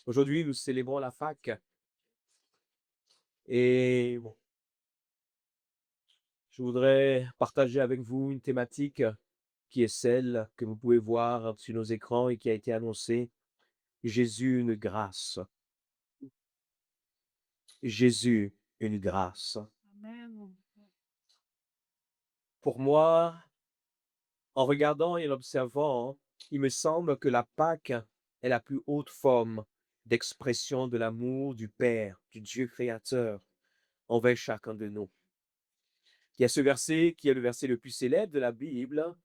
Aujourd'hui, nous célébrons la Pâque et bon, je voudrais partager avec vous une thématique qui est celle que vous pouvez voir sur nos écrans et qui a été annoncée. Jésus, une grâce. Jésus, une grâce. Amen. Pour moi, en regardant et en observant, il me semble que la Pâque est la plus haute forme d'expression de l'amour du Père, du Dieu créateur, envers chacun de nous. Il y a ce verset qui est le verset le plus célèbre de la Bible,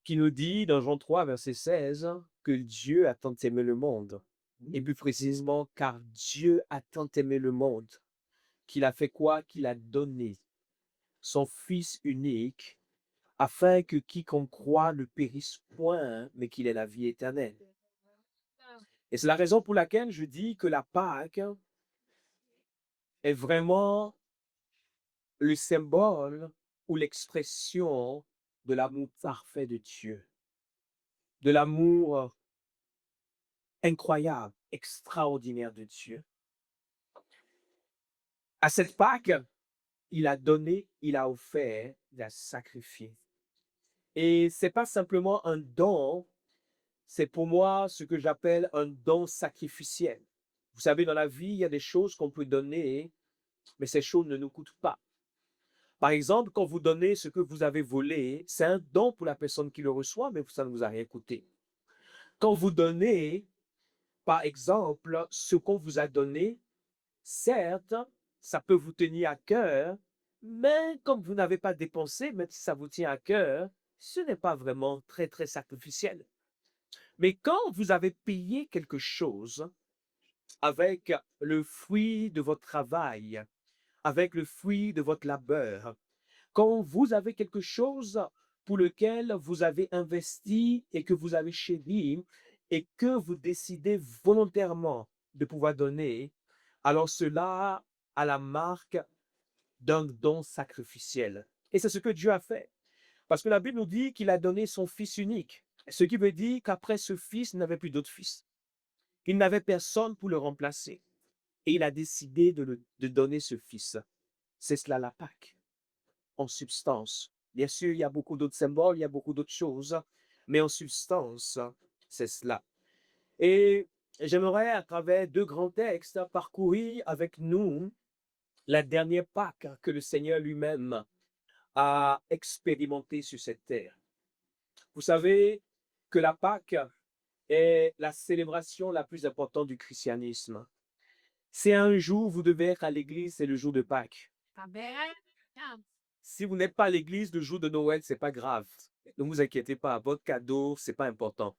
qui nous dit dans Jean 3, verset 16, que Dieu a tant aimé le monde. Et plus précisément, car Dieu a tant aimé le monde, qu'il a fait quoi? Qu'il a donné son Fils unique, afin que quiconque croit ne périsse point, mais qu'il ait la vie éternelle. Et c'est la raison pour laquelle je dis que la Pâque est vraiment le symbole ou l'expression de l'amour parfait de Dieu, de l'amour incroyable, extraordinaire de Dieu. À cette Pâque, il a donné, il a offert, il a sacrifié. Et c'est pas simplement un don, c'est pour moi ce que j'appelle un don sacrificiel. Vous savez, dans la vie, il y a des choses qu'on peut donner, mais ces choses ne nous coûtent pas. Par exemple, quand vous donnez ce que vous avez volé, c'est un don pour la personne qui le reçoit, mais ça ne vous a rien coûté. Quand vous donnez, par exemple, ce qu'on vous a donné, certes, ça peut vous tenir à cœur, mais comme vous n'avez pas dépensé, même si ça vous tient à cœur, ce n'est pas vraiment très, très sacrificiel. Mais quand vous avez payé quelque chose avec le fruit de votre travail, avec le fruit de votre labeur, quand vous avez quelque chose pour lequel vous avez investi et que vous avez chéri et que vous décidez volontairement de pouvoir donner, alors cela a la marque d'un don sacrificiel. Et c'est ce que Dieu a fait. Parce que la Bible nous dit qu'il a donné son Fils unique. Ce qui veut dire qu'après ce Fils, il n'avait plus d'autre Fils. Il n'avait personne pour le remplacer. Et il a décidé de donner ce Fils. C'est cela la Pâque, en substance. Bien sûr, il y a beaucoup d'autres symboles, il y a beaucoup d'autres choses, mais en substance, c'est cela. Et j'aimerais, à travers deux grands textes, parcourir avec nous la dernière Pâque que le Seigneur lui-même a expérimenté sur cette terre. Vous savez que la Pâque est la célébration la plus importante du christianisme. C'est un jour où vous devez être à l'église, c'est le jour de Pâques. Amen. Si vous n'êtes pas à l'église le jour de Noël, c'est pas grave. Ne vous inquiétez pas, votre cadeau, c'est pas important.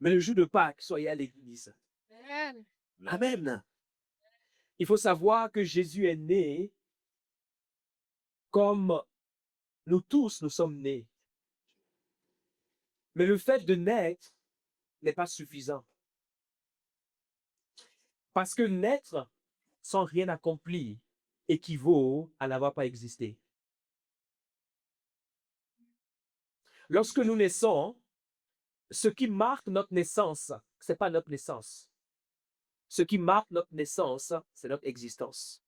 Mais le jour de Pâques, soyez à l'église. Amen. Amen. Il faut savoir que Jésus est né comme nous tous, nous sommes nés. Mais le fait de naître n'est pas suffisant. Parce que naître sans rien accomplir équivaut à n'avoir pas existé. Lorsque nous naissons, ce qui marque notre naissance, c'est pas notre naissance. Ce qui marque notre naissance, c'est notre existence.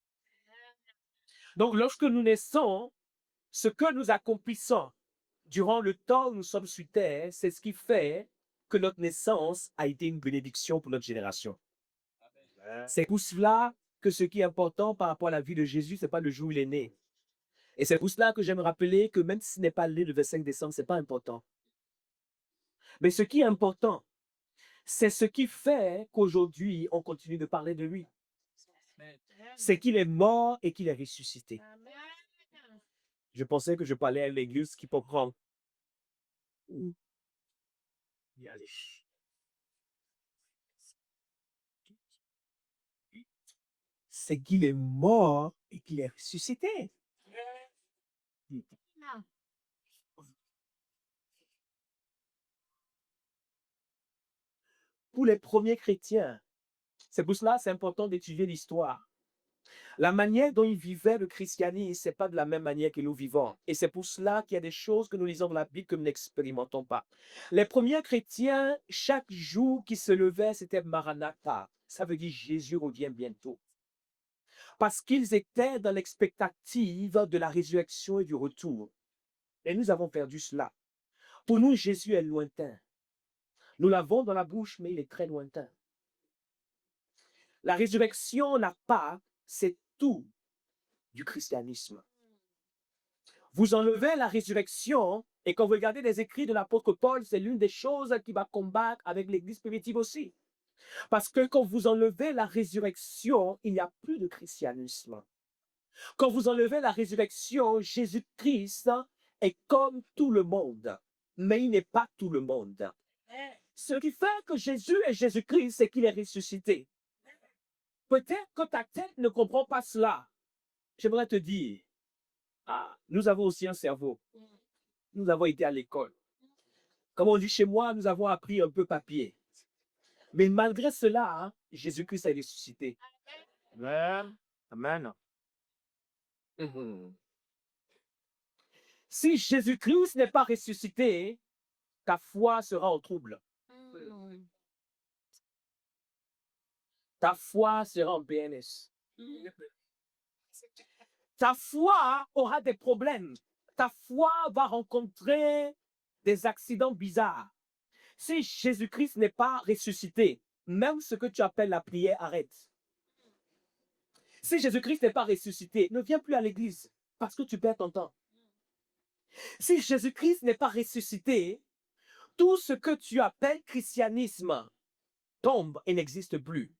Donc, lorsque nous naissons, ce que nous accomplissons durant le temps où nous sommes sur Terre, c'est ce qui fait que notre naissance a été une bénédiction pour notre génération. C'est pour cela que ce qui est important par rapport à la vie de Jésus, c'est pas le jour où il est né. Et c'est pour cela que j'aime rappeler que même si ce n'est pas né le 25 décembre, c'est pas important. Mais ce qui est important, c'est ce qui fait qu'aujourd'hui, on continue de parler de lui. C'est qu'il est mort et qu'il est ressuscité. Amen. Je pensais que je parlais à l'église qui comprend. Y aller. C'est qu'il est mort et qu'il est ressuscité. Pour les premiers chrétiens, c'est pour cela c'est important d'étudier l'histoire. La manière dont ils vivaient le christianisme, c'est pas de la même manière que nous vivons. Et c'est pour cela qu'il y a des choses que nous lisons dans la Bible que nous n'expérimentons pas. Les premiers chrétiens, chaque jour qui se levait, c'était Maranatha. Ça veut dire Jésus revient bientôt. Parce qu'ils étaient dans l'expectative de la résurrection et du retour. Et nous avons perdu cela. Pour nous, Jésus est lointain. Nous l'avons dans la bouche, mais il est très lointain. La résurrection n'a pas, c'est tout du christianisme. Vous enlevez la résurrection, et quand vous regardez les écrits de l'apôtre Paul, c'est l'une des choses qui va combattre avec l'église primitive aussi. Parce que quand vous enlevez la résurrection, il n'y a plus de christianisme. Quand vous enlevez la résurrection, Jésus-Christ est comme tout le monde, mais il n'est pas tout le monde. Ce qui fait que Jésus est Jésus-Christ, c'est qu'il est ressuscité. Peut-être que ta tête ne comprend pas cela. J'aimerais te dire, nous avons aussi un cerveau. Nous avons été à l'école. Comme on dit chez moi, nous avons appris un peu papier. Mais malgré cela, Jésus-Christ est ressuscité. Amen. Amen. Si Jésus-Christ n'est pas ressuscité, ta foi sera en trouble. Ta foi sera en PNS. Ta foi aura des problèmes. Ta foi va rencontrer des accidents bizarres. Si Jésus-Christ n'est pas ressuscité, même ce que tu appelles la prière arrête. Si Jésus-Christ n'est pas ressuscité, ne viens plus à l'église parce que tu perds ton temps. Si Jésus-Christ n'est pas ressuscité, tout ce que tu appelles christianisme tombe et n'existe plus.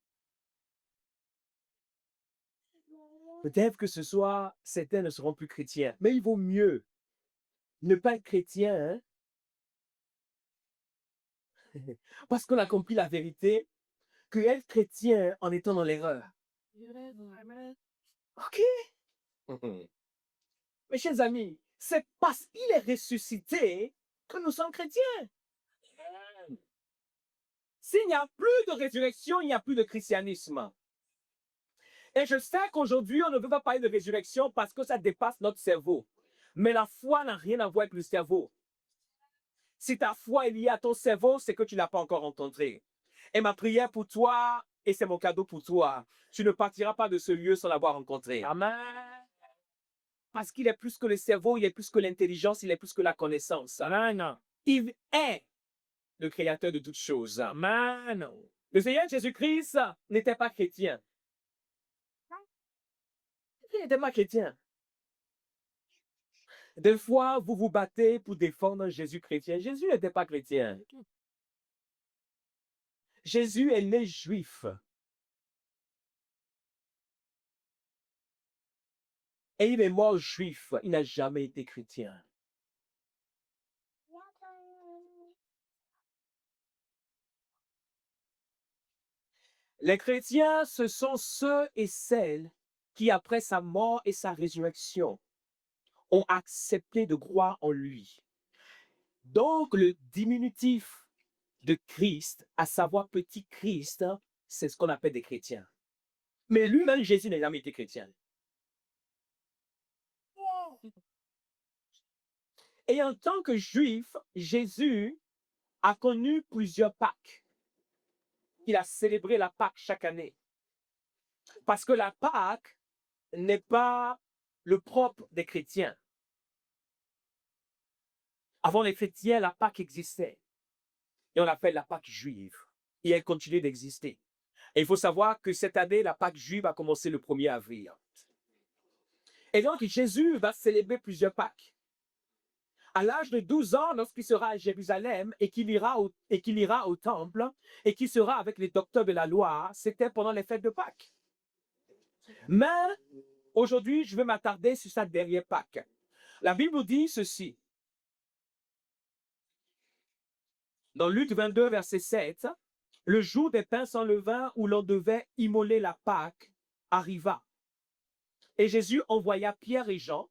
Peut-être que ce soir, certains ne seront plus chrétiens, mais il vaut mieux ne pas être chrétien, parce qu'on a compris la vérité, que être chrétien en étant dans l'erreur. Ok? Mes chers amis, c'est parce qu'il est ressuscité que nous sommes chrétiens. S'il n'y a plus de résurrection, il n'y a plus de christianisme. Et je sais qu'aujourd'hui, on ne veut pas parler de résurrection parce que ça dépasse notre cerveau. Mais la foi n'a rien à voir avec le cerveau. Si ta foi est liée à ton cerveau, c'est que tu ne l'as pas encore rencontré. Et ma prière pour toi, et c'est mon cadeau pour toi, tu ne partiras pas de ce lieu sans l'avoir rencontré. Amen. Parce qu'il est plus que le cerveau, il est plus que l'intelligence, il est plus que la connaissance. Amen. Il est le créateur de toutes choses. Amen. Le Seigneur Jésus-Christ n'était pas chrétien. Il n'était pas chrétien. Des fois, vous vous battez pour défendre Jésus chrétien. Jésus n'était pas chrétien. Jésus est né juif. Et il est mort juif. Il n'a jamais été chrétien. Les chrétiens, ce sont ceux et celles qui, après sa mort et sa résurrection, ont accepté de croire en lui. Donc, le diminutif de Christ, à savoir petit Christ, c'est ce qu'on appelle des chrétiens. Mais lui-même, Jésus n'a jamais été chrétien. Et en tant que juif, Jésus a connu plusieurs Pâques. Il a célébré la Pâque chaque année. Parce que la Pâque n'est pas le propre des chrétiens. Avant les chrétiens, la Pâque existait. Et on l'appelle la Pâque juive. Et elle continue d'exister. Et il faut savoir que cette année, la Pâque juive a commencé le 1er avril. Et donc, Jésus va célébrer plusieurs Pâques. À l'âge de 12 ans, lorsqu'il sera à Jérusalem et qu'il ira au temple et qu'il sera avec les docteurs de la loi, c'était pendant les fêtes de Pâques. Mais aujourd'hui, je vais m'attarder sur sa dernière Pâque. La Bible dit ceci. Dans Luc 22, verset 7, le jour des pains sans levain où l'on devait immoler la Pâque arriva. Et Jésus envoya Pierre et Jean.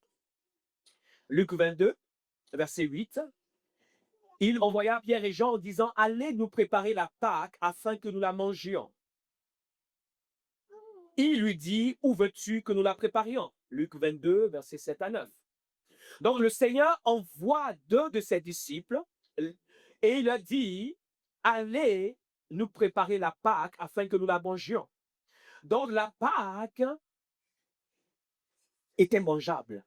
Luc 22, verset 8. Il envoya Pierre et Jean en disant, allez nous préparer la Pâque afin que nous la mangions. il lui dit, où veux-tu que nous la préparions? Luc 22, versets 7 à 9. Donc le Seigneur envoie deux de ses disciples et il a dit, allez nous préparer la Pâque afin que nous la mangions. Donc la Pâque était mangeable,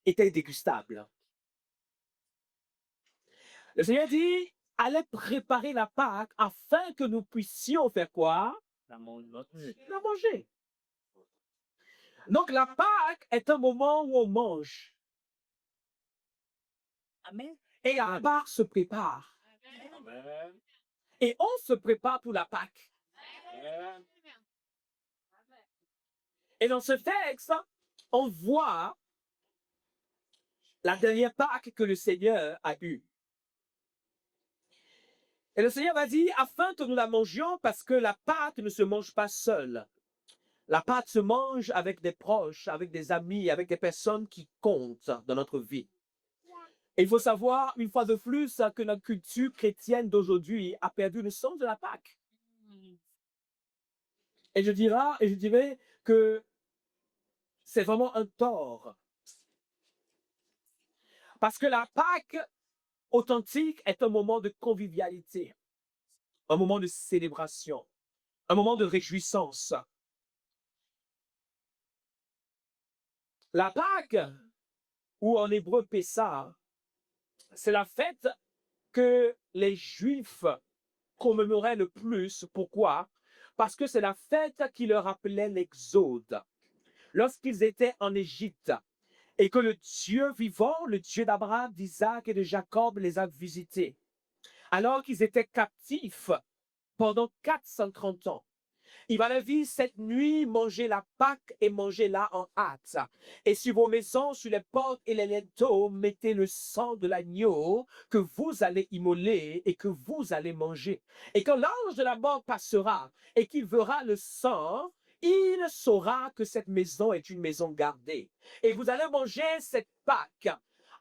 était dégustable. Le Seigneur dit, allez préparer la Pâque afin que nous puissions faire quoi? La manger. Donc la Pâque est un moment où on mange. Amen. Et la Pâque se prépare. Amen. Et on se prépare pour la Pâque. Amen. Et dans ce texte, on voit la dernière Pâque que le Seigneur a eue. Et le Seigneur va dire, afin que nous la mangions, parce que la Pâque ne se mange pas seule. La Pâque se mange avec des proches, avec des amis, avec des personnes qui comptent dans notre vie. Et il faut savoir, une fois de plus, que la culture chrétienne d'aujourd'hui a perdu le sens de la Pâque. Et je dirais que c'est vraiment un tort. Parce que la Pâque authentique est un moment de convivialité, un moment de célébration, un moment de réjouissance. La Pâque, ou en hébreu Pessah, c'est la fête que les Juifs commémoraient le plus. Pourquoi? Parce que c'est la fête qui leur rappelait l'Exode. Lorsqu'ils étaient en Égypte et que le Dieu vivant, le Dieu d'Abraham, d'Isaac et de Jacob les a visités, alors qu'ils étaient captifs pendant 430 ans. Il va leur dire, cette nuit, mangez la Pâque et mangez-la en hâte. Et sur vos maisons, sur les portes et les linteaux, mettez le sang de l'agneau que vous allez immoler et que vous allez manger. Et quand l'ange de la mort passera et qu'il verra le sang, il saura que cette maison est une maison gardée. Et vous allez manger cette Pâque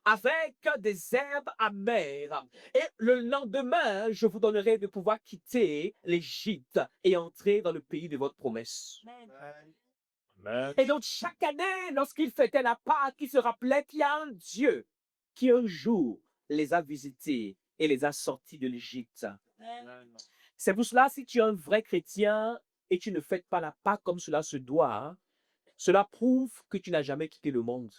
avec des herbes amères. Et le lendemain, je vous donnerai de pouvoir quitter l'Égypte et entrer dans le pays de votre promesse. Amen. Et donc, chaque année, lorsqu'il fêtait la Pâque, il se rappelait qu'il y a un Dieu qui un jour les a visités et les a sortis de l'Égypte. C'est pour cela, si tu es un vrai chrétien et tu ne fêtes pas la Pâque comme cela se doit, cela prouve que tu n'as jamais quitté le monde.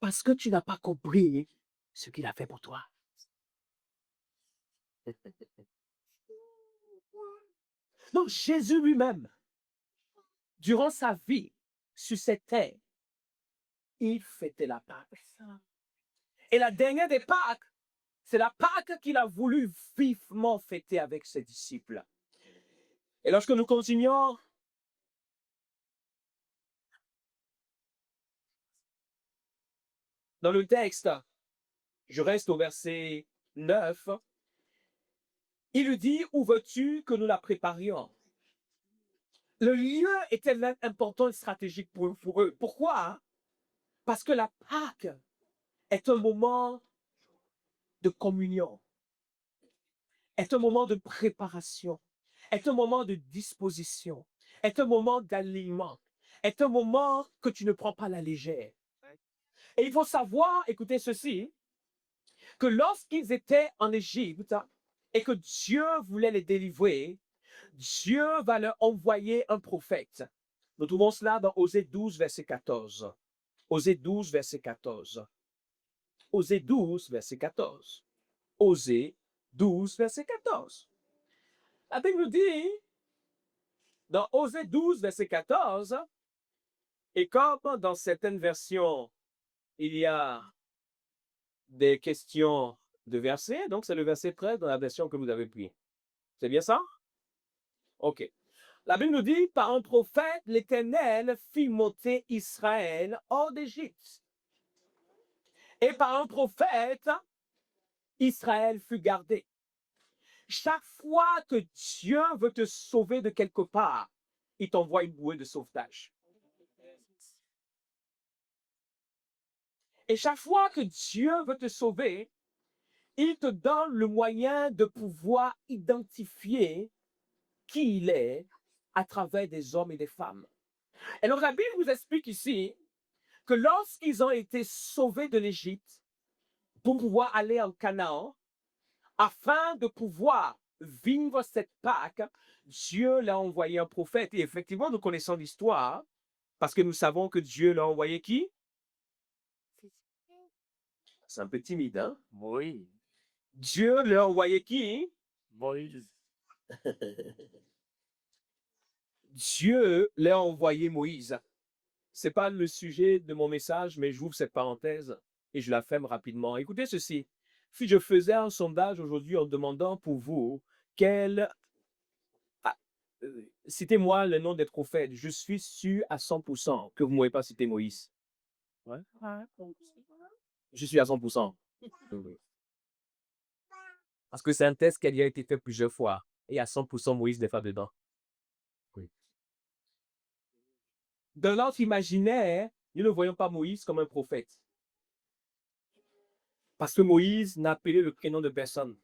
Parce que tu n'as pas compris ce qu'il a fait pour toi. Donc Jésus lui-même, durant sa vie sur cette terre, il fêtait la Pâque. Et la dernière des Pâques, c'est la Pâque qu'il a voulu vivement fêter avec ses disciples. Et lorsque nous continuons, dans le texte, je reste au verset 9, il lui dit, où veux-tu que nous la préparions? Le lieu était important et stratégique pour eux. Pourquoi? Parce que la Pâque est un moment de communion, est un moment de préparation, est un moment de disposition, est un moment d'alignement, est un moment que tu ne prends pas à la légère. Et il faut savoir, écoutez ceci, que lorsqu'ils étaient en Égypte et que Dieu voulait les délivrer, Dieu va leur envoyer un prophète. Nous trouvons cela dans Osée 12, verset 14. Osée 12, verset 14. Osée 12, verset 14. Osée 12, verset 14. La Bible nous dit, dans Osée 12, verset 14, et comme dans certaines versions, il y a des questions de versets, donc c'est le verset 13 dans la version que vous avez pris. C'est bien ça? OK. La Bible nous dit, par un prophète, l'Éternel fit monter Israël hors d'Égypte. Et par un prophète, Israël fut gardé. Chaque fois que Dieu veut te sauver de quelque part, il t'envoie une bouée de sauvetage. Et chaque fois que Dieu veut te sauver, il te donne le moyen de pouvoir identifier qui il est à travers des hommes et des femmes. Et donc la Bible vous explique ici que lorsqu'ils ont été sauvés de l'Égypte pour pouvoir aller en Canaan, afin de pouvoir vivre cette Pâque, Dieu leur a envoyé un prophète. Et effectivement, nous connaissons l'histoire parce que nous savons que Dieu leur a envoyé qui? C'est un peu timide, hein? Oui. Dieu leur a envoyé qui? Moïse. Dieu leur a envoyé Moïse. C'est pas le sujet de mon message, mais j'ouvre cette parenthèse et je la ferme rapidement. Écoutez ceci. Si je faisais un sondage aujourd'hui en demandant pour vous quel... citez-moi le nom des prophètes, je suis sûr à 100% que vous ne m'avez pas cité Moïse. Ouais. Je suis à 100%. Oui. Parce que c'est un test qui a été fait plusieurs fois. Et à 100% Moïse n'est pas dedans. Oui. Dans notre imaginaire, nous ne voyons pas Moïse comme un prophète. Parce que Moïse n'a appelé le prénom de personne.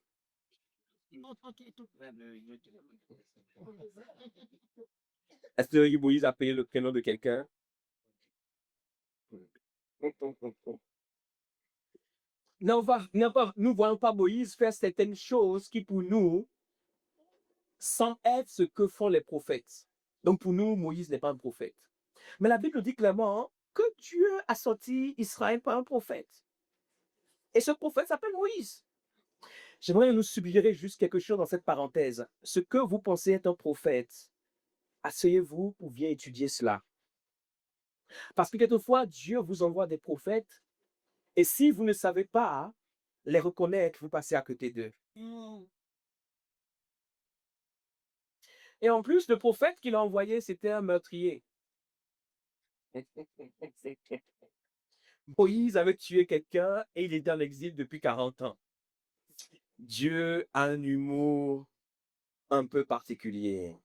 Est-ce que Moïse a appelé le prénom de quelqu'un? Nous ne voyons pas Moïse faire certaines choses qui pour nous semblent être ce que font les prophètes. Donc pour nous, Moïse n'est pas un prophète. Mais la Bible dit clairement que Dieu a sorti Israël par un prophète. Et ce prophète s'appelle Moïse. J'aimerais que nous suggérer juste quelque chose dans cette parenthèse. Ce que vous pensez être un prophète, asseyez-vous pour bien étudier cela. Parce que quelquefois, Dieu vous envoie des prophètes et si vous ne savez pas les reconnaître, vous passez à côté d'eux. Et en plus, le prophète qu'il a envoyé, c'était un meurtrier. Moïse avait tué quelqu'un et il était en exil depuis 40 ans. Dieu a un humour un peu particulier.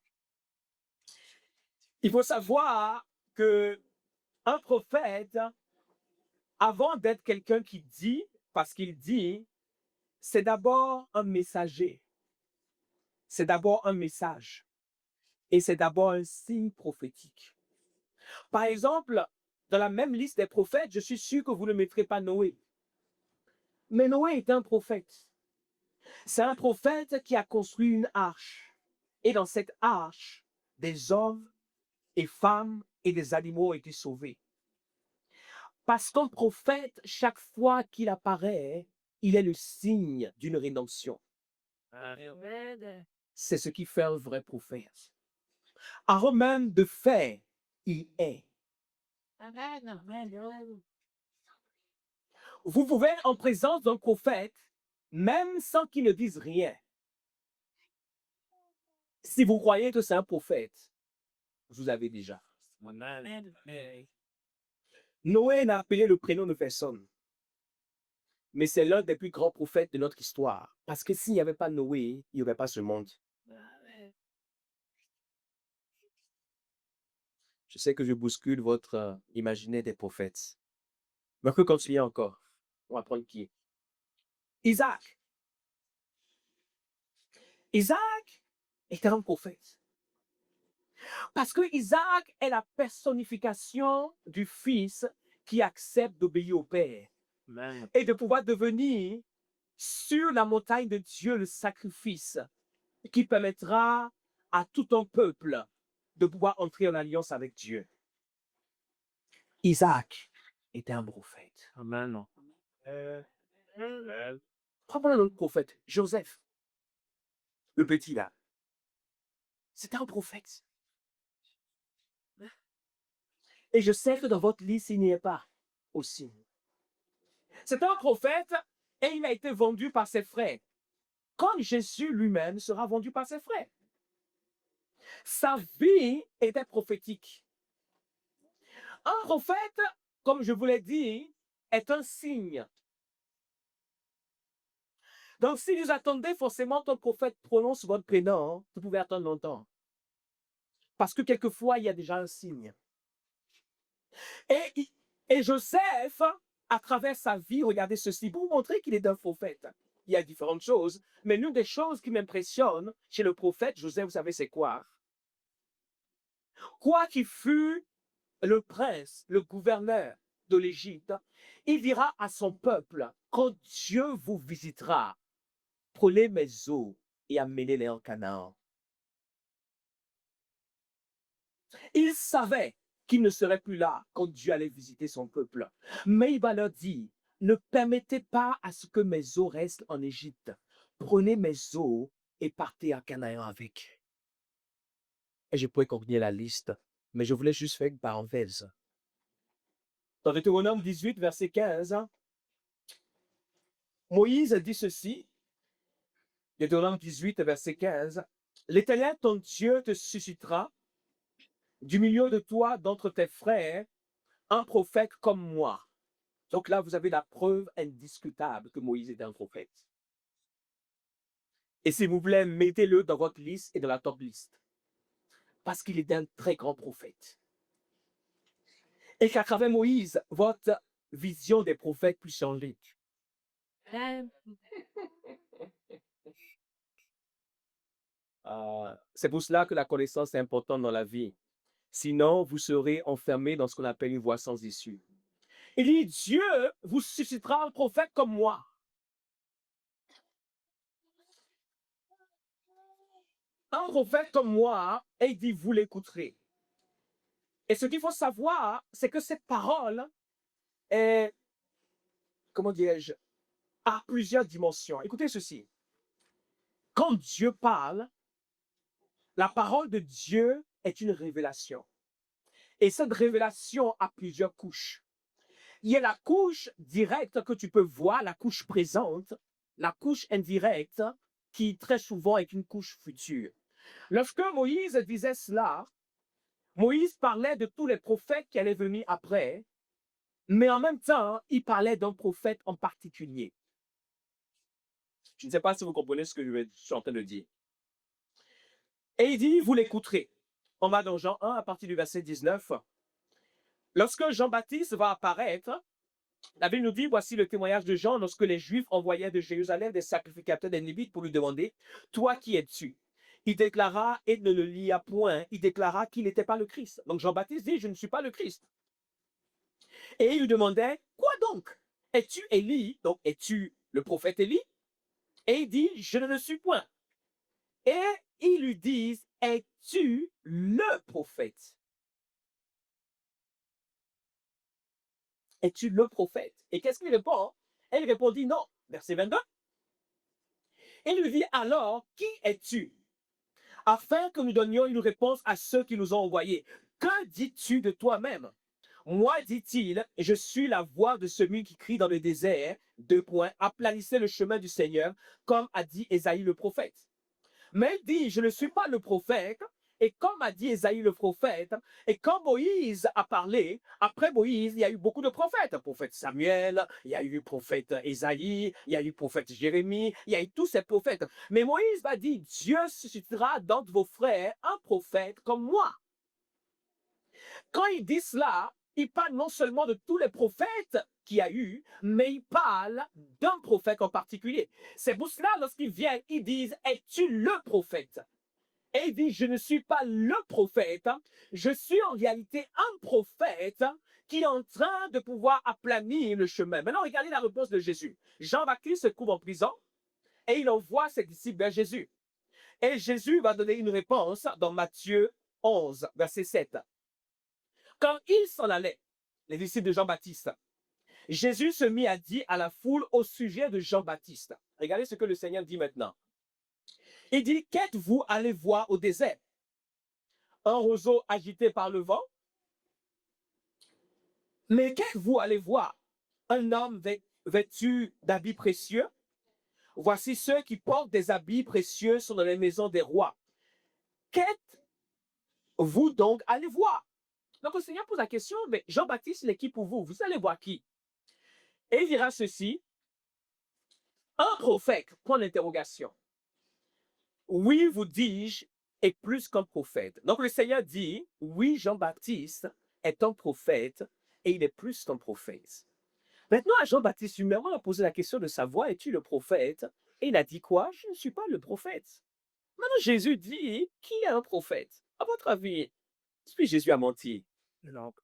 Il faut savoir que un prophète, avant d'être quelqu'un qui dit, parce qu'il dit, c'est d'abord un messager. C'est d'abord un message. Et c'est d'abord un signe prophétique. Par exemple, dans la même liste des prophètes, je suis sûr que vous ne mettrez pas Noé. Mais Noé est un prophète. C'est un prophète qui a construit une arche. Et dans cette arche, des hommes et femmes et des animaux ont été sauvés. Parce qu'un prophète, chaque fois qu'il apparaît, il est le signe d'une rédemption. C'est ce qui fait un vrai prophète. Avant même de faire, il est. Vous pouvez être en présence d'un prophète, même sans qu'il ne dise rien. Si vous croyez que c'est un prophète, vous avez déjà. Noé n'a appelé le prénom de personne. Mais c'est l'un des plus grands prophètes de notre histoire. Parce que s'il n'y avait pas Noé, il n'y aurait pas ce monde. Je sais que je bouscule votre imaginaire des prophètes. Mais on peut continuer encore. On va prendre qui? Isaac. Isaac était un prophète. Parce que Isaac est la personnification du fils qui accepte d'obéir au Père. Amen. Et de pouvoir devenir sur la montagne de Dieu le sacrifice qui permettra à tout un peuple de pouvoir entrer en alliance avec Dieu. Isaac était un prophète. Amen. Prenons un autre prophète, Joseph, le petit là. C'était un prophète. Et je sais que dans votre liste, il n'y est pas aussi. C'est un prophète et il a été vendu par ses frères. Comme Jésus lui-même sera vendu par ses frères. Sa vie était prophétique. Un prophète, comme je vous l'ai dit, est un signe. Donc, si vous attendez forcément qu'un prophète prononce votre prénom, vous pouvez attendre longtemps. Parce que quelquefois, il y a déjà un signe. Et Joseph, à travers sa vie, regardez ceci, pour vous montrer qu'il est un prophète. il y a différentes choses, mais l'une des choses qui m'impressionne chez le prophète Joseph, vous savez, c'est quoi? Quoi qu'il fût le prince, le gouverneur de l'Égypte, il dira à son peuple, quand Dieu vous visitera, prenez mes eaux et amenez-les en Canaan. Il savait qu'il ne serait plus là quand Dieu allait visiter son peuple. Mais il va leur dire, ne permettez pas à ce que mes eaux restent en Égypte. Prenez mes eaux et partez à Canaan avec. Et je pourrais continuer la liste, mais je voulais juste faire une parenthèse. Dans Deutéronome 18, verset 15, Moïse dit ceci, Deutéronome 18, verset 15, l'Éternel, ton Dieu, te suscitera du milieu de toi, d'entre tes frères, un prophète comme moi. Donc là, vous avez la preuve indiscutable que Moïse est un prophète. Et s'il vous plaît, mettez-le dans votre liste et dans la top liste. Parce qu'il est un très grand prophète. Et qu'à travers Moïse, votre vision des prophètes peut changer. C'est pour cela que la connaissance est importante dans la vie. Sinon, vous serez enfermé dans ce qu'on appelle une voie sans issue. Il dit, Dieu vous suscitera un prophète comme moi. Un prophète comme moi, et il dit, vous l'écouterez. Et ce qu'il faut savoir, c'est que cette parole est, comment dirais-je, a plusieurs dimensions. Écoutez ceci. Quand Dieu parle, la parole de Dieu est une révélation. Et cette révélation a plusieurs couches. Il y a la couche directe que tu peux voir, la couche présente, la couche indirecte, qui très souvent est une couche future. Lorsque Moïse disait cela, Moïse parlait de tous les prophètes qui allaient venir après, mais en même temps, il parlait d'un prophète en particulier. Je ne sais pas si vous comprenez ce que je suis en train de dire. Et il dit, vous l'écouterez. On va dans Jean 1 à partir du verset 19. Lorsque Jean-Baptiste va apparaître, la Bible nous dit, voici le témoignage de Jean lorsque les Juifs envoyaient de Jérusalem des sacrificateurs des Lévites pour lui demander, toi qui es-tu? Il déclara, et ne le lia point, il déclara qu'il n'était pas le Christ. Donc Jean-Baptiste dit, je ne suis pas le Christ. Et il lui demandait, quoi donc? Es-tu Élie? Donc es-tu le prophète Élie? Et il dit, je ne le suis point. Et ils lui disent, es-tu le prophète? Es-tu le prophète? Et qu'est-ce qu'il répond? Et il répondit non. Verset 22. Il lui dit, alors, qui es-tu? Afin que nous donnions une réponse à ceux qui nous ont envoyés. Que dis-tu de toi-même? Moi, dit-il, je suis la voix de celui qui crie dans le désert, aplanissez le chemin du Seigneur, comme a dit Ésaïe le prophète. Mais il dit, je ne suis pas le prophète, et comme a dit Ésaïe le prophète, et quand Moïse a parlé, après Moïse, il y a eu beaucoup de prophètes. Le prophète Samuel, il y a eu le prophète Ésaïe, il y a eu le prophète Jérémie, il y a eu tous ces prophètes. Mais Moïse va dire, Dieu suscitera d'entre vos frères un prophète comme moi. Quand il dit cela, il parle non seulement de tous les prophètes qu'il y a eu, mais il parle d'un prophète en particulier. C'est pour cela, lorsqu'ils viennent, ils disent, es-tu le prophète? Et il dit, je ne suis pas le prophète, je suis en réalité un prophète qui est en train de pouvoir aplanir le chemin. Maintenant, regardez la réponse de Jésus. Jean-Baptiste se trouve en prison et il envoie ses disciples vers Jésus. Et Jésus va donner une réponse dans Matthieu 11, verset 7. Quand ils s'en allaient, les disciples de Jean-Baptiste, Jésus se mit à dire à la foule au sujet de Jean-Baptiste. Regardez ce que le Seigneur dit maintenant. Il dit, qu'êtes-vous allé voir au désert? Un roseau agité par le vent? Mais qu'êtes-vous allé voir? Un homme vêtu d'habits précieux? Voici ceux qui portent des habits précieux sont dans les maisons des rois. Qu'êtes-vous donc allé voir? Donc le Seigneur pose la question, mais Jean-Baptiste, il est qui pour vous? Vous allez voir qui? Et il dira ceci, un prophète, point d'interrogation. Oui, vous dis-je, est plus qu'un prophète. Donc le Seigneur dit, oui, Jean-Baptiste est un prophète et il est plus qu'un prophète. Maintenant, à Jean-Baptiste lui-même, on a posé la question de savoir, es-tu le prophète? Et il a dit quoi? Je ne suis pas le prophète. Maintenant, Jésus dit, qui est un prophète? À votre avis, est-ce que Jésus a menti? Non.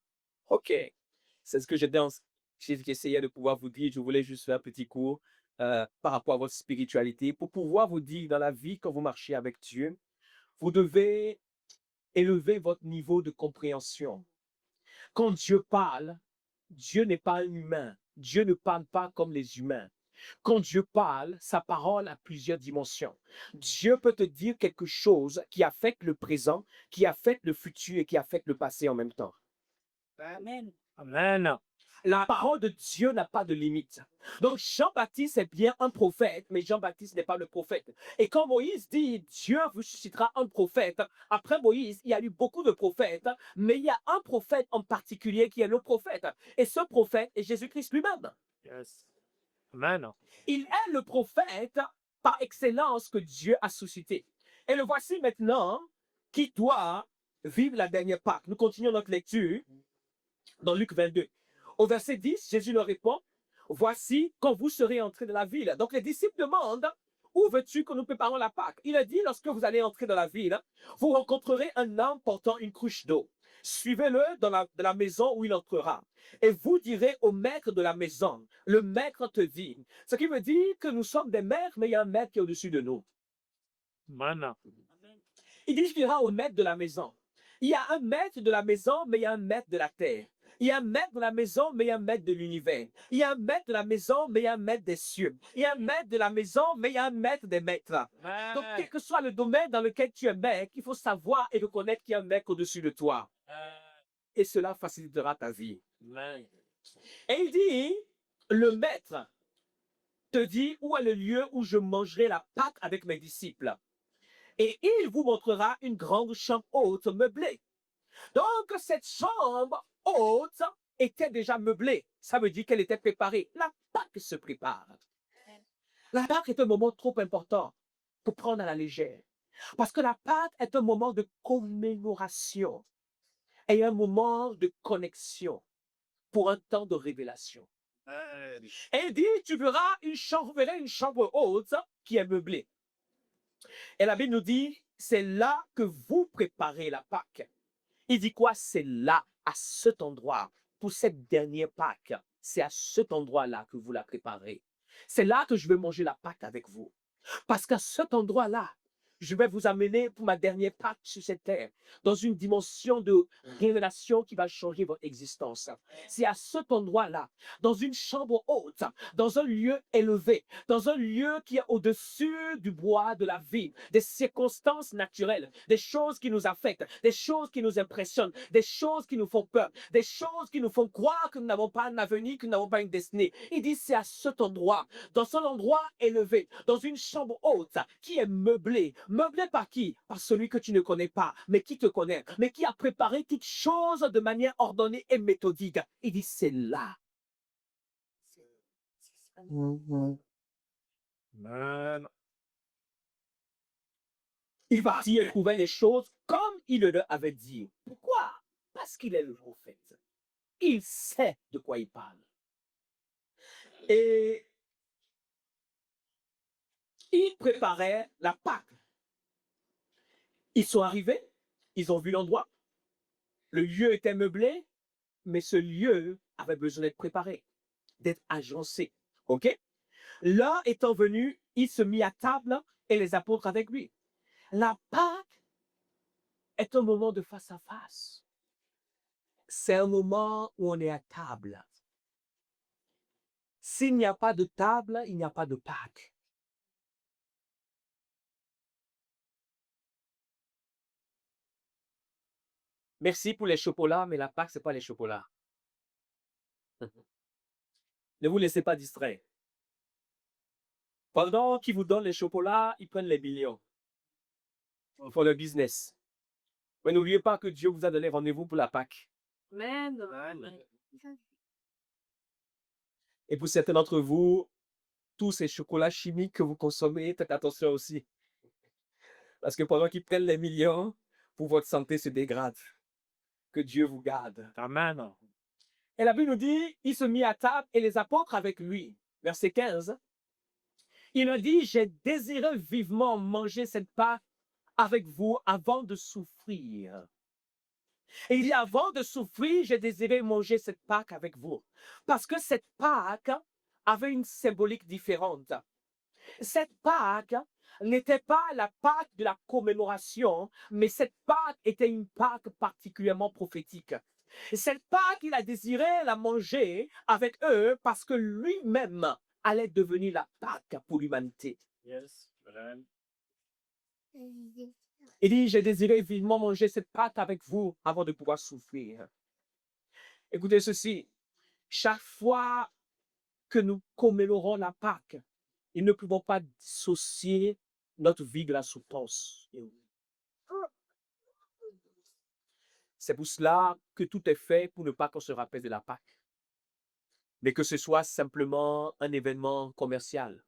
OK. C'est ce que j'essayais de pouvoir vous dire. Je voulais juste faire un petit cours par rapport à votre spiritualité pour pouvoir vous dire dans la vie, quand vous marchez avec Dieu, vous devez élever votre niveau de compréhension. Quand Dieu parle, Dieu n'est pas un humain. Dieu ne parle pas comme les humains. Quand Dieu parle, sa parole a plusieurs dimensions. Dieu peut te dire quelque chose qui affecte le présent, qui affecte le futur et qui affecte le passé en même temps. Amen. Amen. La parole de Dieu n'a pas de limite. Donc Jean-Baptiste est bien un prophète, mais Jean-Baptiste n'est pas le prophète. Et quand Moïse dit Dieu vous suscitera un prophète, après Moïse, il y a eu beaucoup de prophètes, mais il y a un prophète en particulier qui est le prophète. Et ce prophète est Jésus-Christ lui-même. Yes. Amen. Il est le prophète par excellence que Dieu a suscité. Et le voici maintenant qui doit vivre la dernière Pâque. Nous continuons notre lecture dans Luc 22. Au verset 10, Jésus leur répond, voici quand vous serez entrés dans la ville. Donc les disciples demandent, où veux-tu que nous préparons la Pâque? Il a dit, lorsque vous allez entrer dans la ville, vous rencontrerez un homme portant une cruche d'eau. Suivez-le dans la maison où il entrera. Et vous direz au maître de la maison, le maître te dit. Ce qui veut dire que nous sommes des maîtres, mais il y a un maître qui est au-dessus de nous. Amen. Il dit, je dirai au maître de la maison. Il y a un maître de la maison, mais il y a un maître de la terre. Il y a un maître de la maison, mais il y a un maître de l'univers. Il y a un maître de la maison, mais il y a un maître des cieux. Il y a un maître de la maison, mais il y a un maître des maîtres. Donc, quel que soit le domaine dans lequel tu es maître, il faut savoir et reconnaître qu'il y a un maître au-dessus de toi. Et cela facilitera ta vie. Amen. Et il dit, le maître te dit où est le lieu où je mangerai la Pâque avec mes disciples. Et il vous montrera une grande chambre haute meublée. Donc, cette chambre haute était déjà meublée. Ça veut dire qu'elle était préparée. La Pâque se prépare. La Pâque est un moment trop important pour prendre à la légère. Parce que la Pâque est un moment de commémoration et un moment de connexion pour un temps de révélation. Et il dit, tu verras une chambre haute qui est meublée. Et la Bible nous dit, c'est là que vous préparez la Pâque. Il dit quoi? C'est là, à cet endroit, pour cette dernière Pâque. C'est à cet endroit-là que vous la préparez. C'est là que je vais manger la Pâque avec vous. Parce qu'à cet endroit-là, je vais vous amener pour ma dernière Pâque sur cette terre, dans une dimension de révélation qui va changer votre existence. C'est à cet endroit-là, dans une chambre haute, dans un lieu élevé, dans un lieu qui est au-dessus du bois de la vie, des circonstances naturelles, des choses qui nous affectent, des choses qui nous impressionnent, des choses qui nous font peur, des choses qui nous font croire que nous n'avons pas un avenir, que nous n'avons pas une destinée. Il dit, c'est à cet endroit, dans un endroit élevé, dans une chambre haute qui est meublée. Meublée par qui? Par celui que tu ne connais pas, mais qui te connaît, mais qui a préparé toutes choses de manière ordonnée et méthodique. Il dit, c'est là. Amen. Il va y trouver les choses comme il le avait dit. Pourquoi? Parce qu'il est le prophète. Il sait de quoi il parle. Et il préparait la Pâque. Ils sont arrivés, ils ont vu l'endroit. Le lieu était meublé, mais ce lieu avait besoin d'être préparé, d'être agencé. OK? L'heure étant venue, il se mit à table et les apôtres avec lui. La Pâque est un moment de face à face. C'est un moment où on est à table. S'il n'y a pas de table, il n'y a pas de Pâque. Merci pour les chocolats, mais la Pâque, ce n'est pas les chocolats. Ne vous laissez pas distraire. Pendant qu'ils vous donnent les chocolats, ils prennent les millions. Ils font le business. Mais n'oubliez pas que Dieu vous a donné rendez-vous pour la Pâque. Amen. Et pour certains d'entre vous, tous ces chocolats chimiques que vous consommez, faites attention aussi. Parce que pendant qu'ils prennent les millions, pour votre santé se dégrade. Que Dieu vous garde. Amen. Et la Bible nous dit, il se mit à table et les apôtres avec lui. Verset 15. Il a dit, j'ai désiré vivement manger cette Pâque avec vous avant de souffrir. Et il dit, avant de souffrir, j'ai désiré manger cette Pâque avec vous. Parce que cette Pâque avait une symbolique différente. Cette Pâque n'était pas la Pâque de la commémoration, mais cette Pâque était une Pâque particulièrement prophétique. Cette Pâque, il a désiré la manger avec eux parce que lui-même allait devenir la Pâque pour l'humanité. Yes. Amen. Il dit, j'ai désiré vivement manger cette Pâque avec vous avant de pouvoir souffrir. Écoutez ceci, chaque fois que nous commémorons la Pâque, nous ne pouvons pas dissocier notre vie de la souffrance. C'est pour cela que tout est fait pour ne pas qu'on se rappelle de la Pâque, mais que ce soit simplement un événement commercial.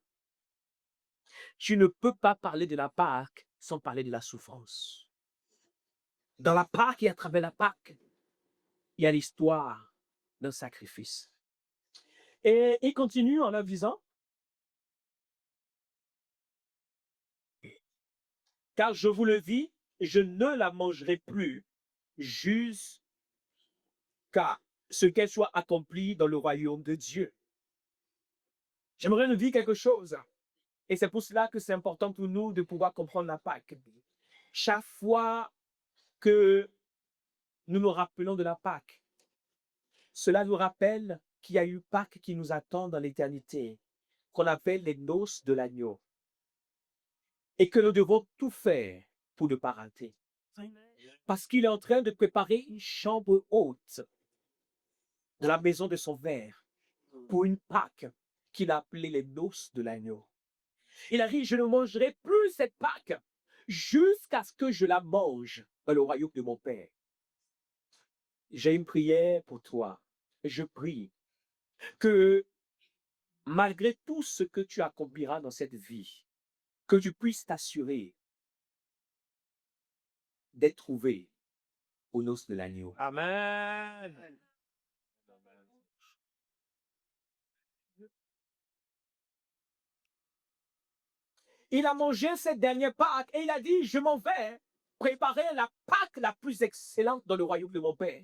Tu ne peux pas parler de la Pâque sans parler de la souffrance. Dans la Pâque et à travers la Pâque, il y a l'histoire d'un sacrifice. Et il continue en avisant. Car je vous le dis, je ne la mangerai plus jusqu'à ce qu'elle soit accomplie dans le royaume de Dieu. J'aimerais nous dire quelque chose. Et c'est pour cela que c'est important pour nous de pouvoir comprendre la Pâque. Chaque fois que nous nous rappelons de la Pâque, cela nous rappelle qu'il y a une Pâque qui nous attend dans l'éternité, qu'on appelle les noces de l'agneau. Et que nous devons tout faire pour ne pas rater. Parce qu'il est en train de préparer une chambre haute dans la maison de son père pour une Pâque qu'il a appelée les noces de l'agneau. Il a dit, je ne mangerai plus cette Pâque jusqu'à ce que je la mange dans le royaume de mon Père. J'ai une prière pour toi. Je prie que malgré tout ce que tu accompliras dans cette vie, que tu puisses t'assurer d'être trouvé aux noces de l'agneau. Amen. Il a mangé cette dernière Pâque et il a dit, je m'en vais préparer la Pâque la plus excellente dans le royaume de mon Père.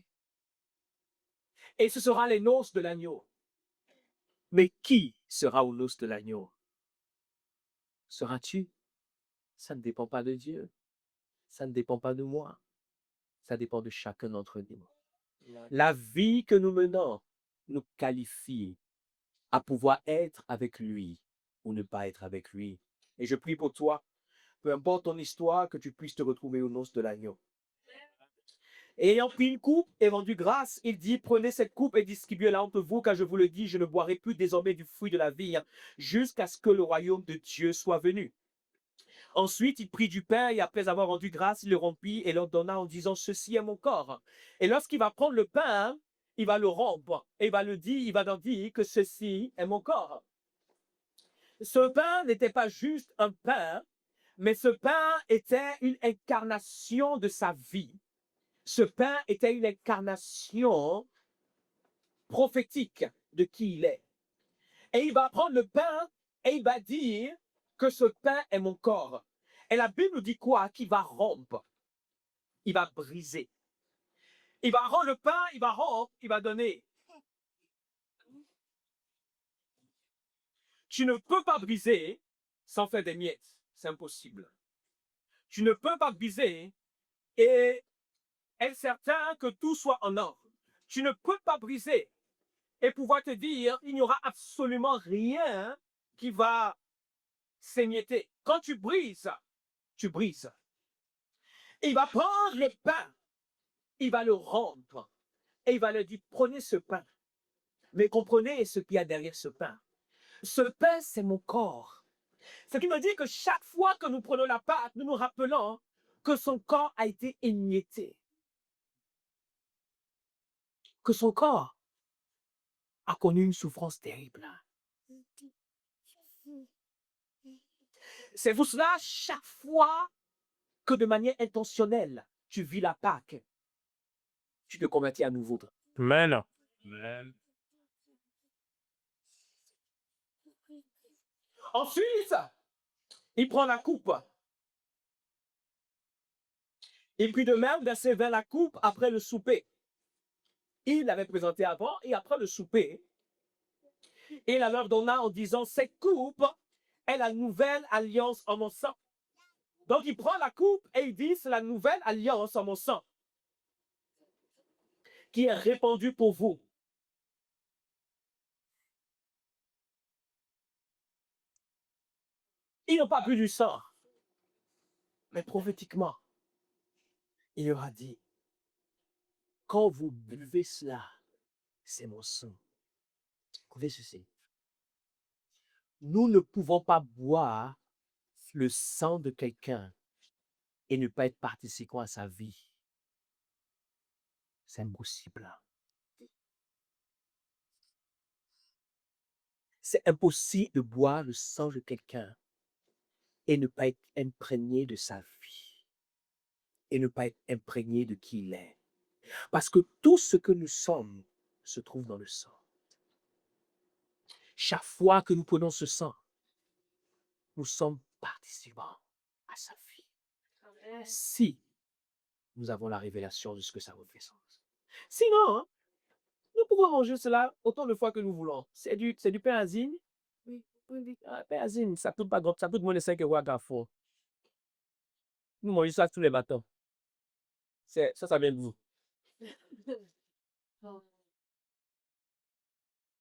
Et ce sera les noces de l'agneau. Mais qui sera aux noces de l'agneau? Seras-tu? Ça ne dépend pas de Dieu. Ça ne dépend pas de moi. Ça dépend de chacun d'entre nous. La vie que nous menons nous qualifie à pouvoir être avec lui ou ne pas être avec lui. Et je prie pour toi, peu importe ton histoire, que tu puisses te retrouver aux noces de l'agneau. Et ayant pris une coupe et rendu grâce, il dit, prenez cette coupe et distribuez-la entre vous, car je vous le dis, je ne boirai plus désormais du fruit de la vie, jusqu'à ce que le royaume de Dieu soit venu. Ensuite, il prit du pain et après avoir rendu grâce, il le rompit et leur donna en disant, ceci est mon corps. Et lorsqu'il va prendre le pain, il va le rompre et il va leur dire que ceci est mon corps. Ce pain n'était pas juste un pain, mais ce pain était une incarnation de sa vie. Ce pain était une incarnation prophétique de qui il est. Et il va prendre le pain et il va dire que ce pain est mon corps. Et la Bible nous dit quoi? Qu'il va rompre. Il va briser. Il va rendre le pain, il va rompre, il va donner. Tu ne peux pas briser sans faire des miettes. C'est impossible. Tu ne peux pas briser et être certain que tout soit en ordre. Tu ne peux pas briser et pouvoir te dire, il n'y aura absolument rien qui va s'émietter. Quand tu brises, tu brises. Il va prendre le pain, il va le rompre et il va leur dire, prenez ce pain. Mais comprenez ce qu'il y a derrière ce pain. Ce pain, c'est mon corps. Ce qui me dit que chaque fois que nous prenons la Pâque, nous nous rappelons que son corps a été émietté. Que son corps a connu une souffrance terrible. C'est pour cela, chaque fois que de manière intentionnelle, tu vis la Pâque, tu te convertis à nouveau. Amen. Amen. Ensuite, il prend la coupe. Il prit de même, verset 20, la coupe après le souper. Il l'avait présenté avant et après le souper. Et il la leur donna en disant, cette coupe est la nouvelle alliance en mon sang. Donc il prend la coupe et il dit, c'est la nouvelle alliance en mon sang qui est répandue pour vous. Ils n'ont pas bu du sang, mais prophétiquement, il leur a dit, quand vous buvez cela, c'est mon sang. Écoutez ceci. Nous ne pouvons pas boire le sang de quelqu'un et ne pas être participant à sa vie. C'est impossible. C'est impossible de boire le sang de quelqu'un et ne pas être imprégné de sa vie et ne pas être imprégné de qui il est. Parce que tout ce que nous sommes se trouve dans le sang. Chaque fois que nous prenons ce sang, nous sommes participants à sa vie. Amen. Si nous avons la révélation de ce que ça représente. Sinon, hein, nous pouvons manger cela autant de fois que nous voulons. C'est du pain asine. Oui, pain asine, ça coûte pas grand, ça coûte moins de 5 € à Carrefour. Nous mangeons ça tous les matins. Ça vient de vous.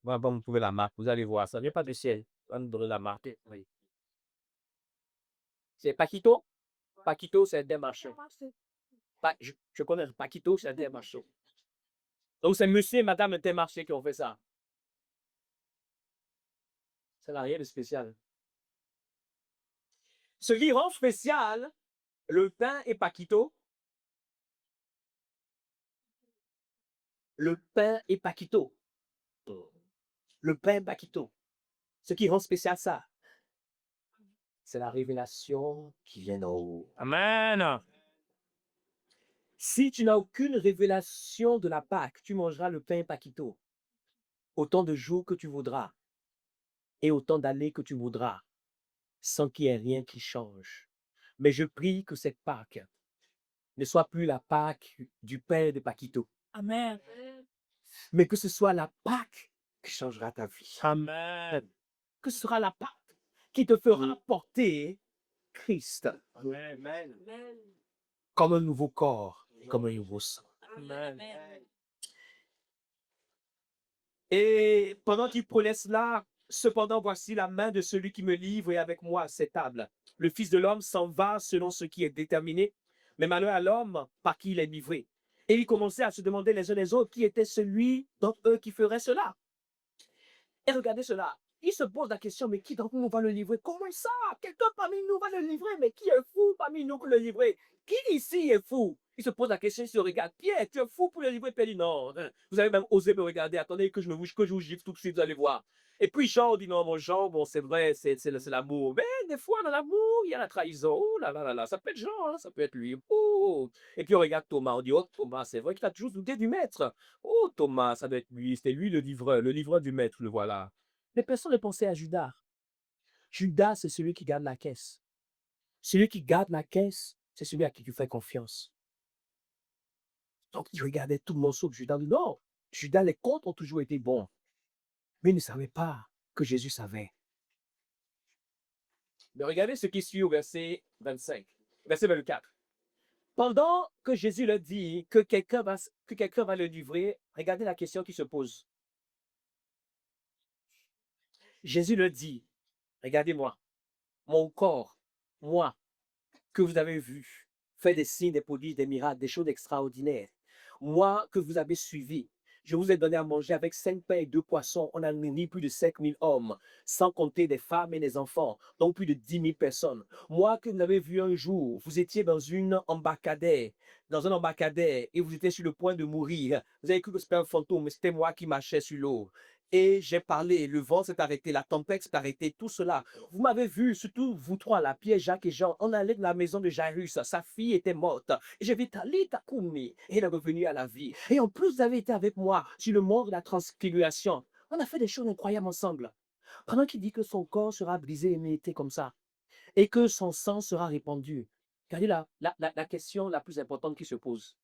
Bon, vous trouvez la marque, vous allez voir, ça ne vient pas du ciel. On va nous donner la marque. Oui. C'est Paquito. Paquito, c'est des marchands. Je connais Paquito, c'est des marchands. Donc, c'est monsieur et madame Intermarché qui ont fait ça. Ça n'a rien de spécial. Ce qui rend spécial le pain et Paquito, le pain et Paquito. Le pain et Paquito. Ce qui rend spécial ça, c'est la révélation qui vient d'en haut. Amen. Si tu n'as aucune révélation de la Pâque, tu mangeras le pain et Paquito autant de jours que tu voudras et autant d'années que tu voudras, sans qu'il y ait rien qui change. Mais je prie que cette Pâque ne soit plus la Pâque du pain et de Paquito, Amen. mais que ce soit la Pâque qui changera ta vie. Amen. Que ce sera la Pâque qui te fera porter Christ Amen. Amen. comme un nouveau corps, comme un nouveau sang. Amen. Et pendant qu'il prenait cela, cependant, voici la main de celui qui me livre est avec moi à cette table. Le Fils de l'homme s'en va selon ce qui est déterminé, mais malheur à l'homme par qui il est livré. Et ils commençaient à se demander les uns les autres qui était celui d'entre eux qui ferait cela. Et regardez cela. Il se pose la question, mais qui d'entre nous va le livrer? Comment ça? Quelqu'un parmi nous va le livrer, mais qui est fou parmi nous pour le livrer? Qui ici est fou? Il se pose la question, il se regarde. Pierre, tu es fou pour le livrer? Pierre dit non. Vous avez même osé me regarder. Attendez que je vous gifle tout de suite, vous allez voir. Et puis Jean dit non, mon Jean, bon, c'est vrai, c'est l'amour. Mais des fois, dans l'amour, il y a la trahison. Oh là là là là, ça peut être Jean, hein, ça peut être lui. Oh. Et puis on regarde Thomas, on dit, oh Thomas, c'est vrai qu'il a toujours douté du maître. Oh Thomas, ça doit être lui, c'était lui le livreur du maître, le voilà. Mais personne ne pensait à Judas. Judas, c'est celui qui garde la caisse. Celui qui garde la caisse, c'est celui à qui tu fais confiance. Donc, il regardait tout le monde sauf Judas. Non, Judas, les comptes ont toujours été bons. Mais il ne savait pas que Jésus savait. Mais regardez ce qui suit au verset 25, verset 24. Pendant que Jésus leur dit que quelqu'un va le livrer, regardez la question qui se pose. Jésus leur dit, regardez-moi, mon corps, moi, que vous avez vu, fait des signes, des prodiges, des miracles, des choses extraordinaires. Moi que vous avez suivi, je vous ai donné à manger avec 5 pains et 2 poissons. On a nourri plus de 5000 hommes, sans compter des femmes et des enfants, donc plus de 10 000 personnes. Moi que vous avez vu un jour, vous étiez dans un embarcadère, et vous étiez sur le point de mourir. Vous avez cru que c'était un fantôme, mais c'était moi qui marchais sur l'eau. Et j'ai parlé, le vent s'est arrêté, la tempête s'est arrêtée, tout cela. Vous m'avez vu, surtout vous trois là, Pierre, Jacques et Jean, on allait de la maison de Jairus, sa fille était morte. Et j'ai vu Talita Koumi, et elle est revenue à la vie. Et en plus, vous avez été avec moi sur le mont de la transfiguration. On a fait des choses incroyables ensemble. Pendant qu'il dit que son corps sera brisé et mérité comme ça, et que son sang sera répandu. Regardez la question la plus importante qui se pose.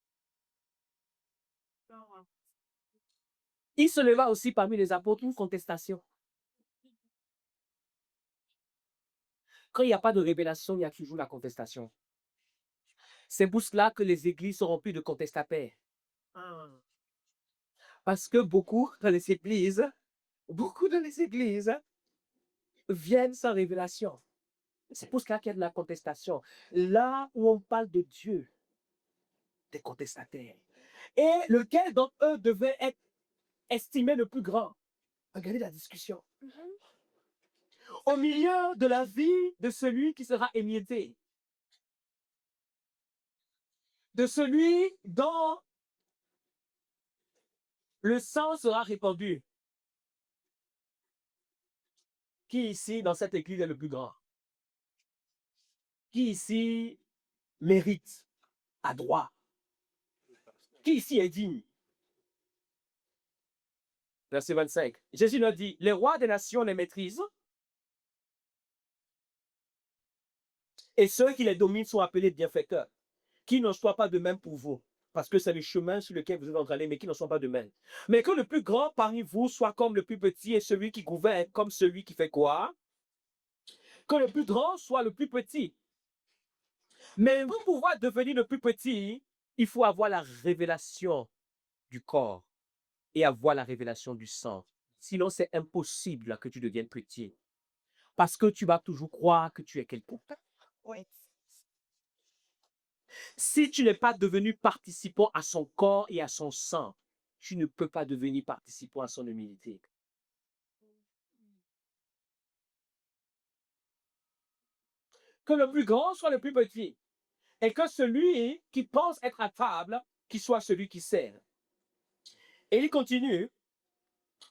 Il se leva aussi parmi les apôtres une contestation. Quand il n'y a pas de révélation, il y a toujours la contestation. C'est pour cela que les églises sont remplies de contestataires. Parce que beaucoup dans les églises viennent sans révélation. C'est pour cela qu'il y a de la contestation. Là où on parle de Dieu, des contestataires. Et lequel d'entre eux devait être estimé le plus grand? Regardez la discussion. Au milieu de la vie de celui qui sera émietté, de celui dont le sang sera répandu. Qui ici, dans cette église, est le plus grand? Qui ici mérite à droit? Qui ici est digne? Verset 25. Jésus leur dit, les rois des nations les maîtrisent et ceux qui les dominent sont appelés bienfaiteurs. Qu'il n'en soit pas de même pour vous, parce que c'est le chemin sur lequel vous êtes entrés, mais qu'il n'en soit pas de même. Mais que le plus grand parmi vous soit comme le plus petit et celui qui gouverne comme celui qui fait quoi? Que le plus grand soit le plus petit. Mais pour pouvoir devenir le plus petit, il faut avoir la révélation du corps et avoir la révélation du sang. Sinon, c'est impossible que tu deviennes petit. Parce que tu vas toujours croire que tu es quelqu'un. Oui. Si tu n'es pas devenu participant à son corps et à son sang, tu ne peux pas devenir participant à son humilité. Que le plus grand soit le plus petit. Et que celui qui pense être à table, qui soit celui qui sert. Et il continue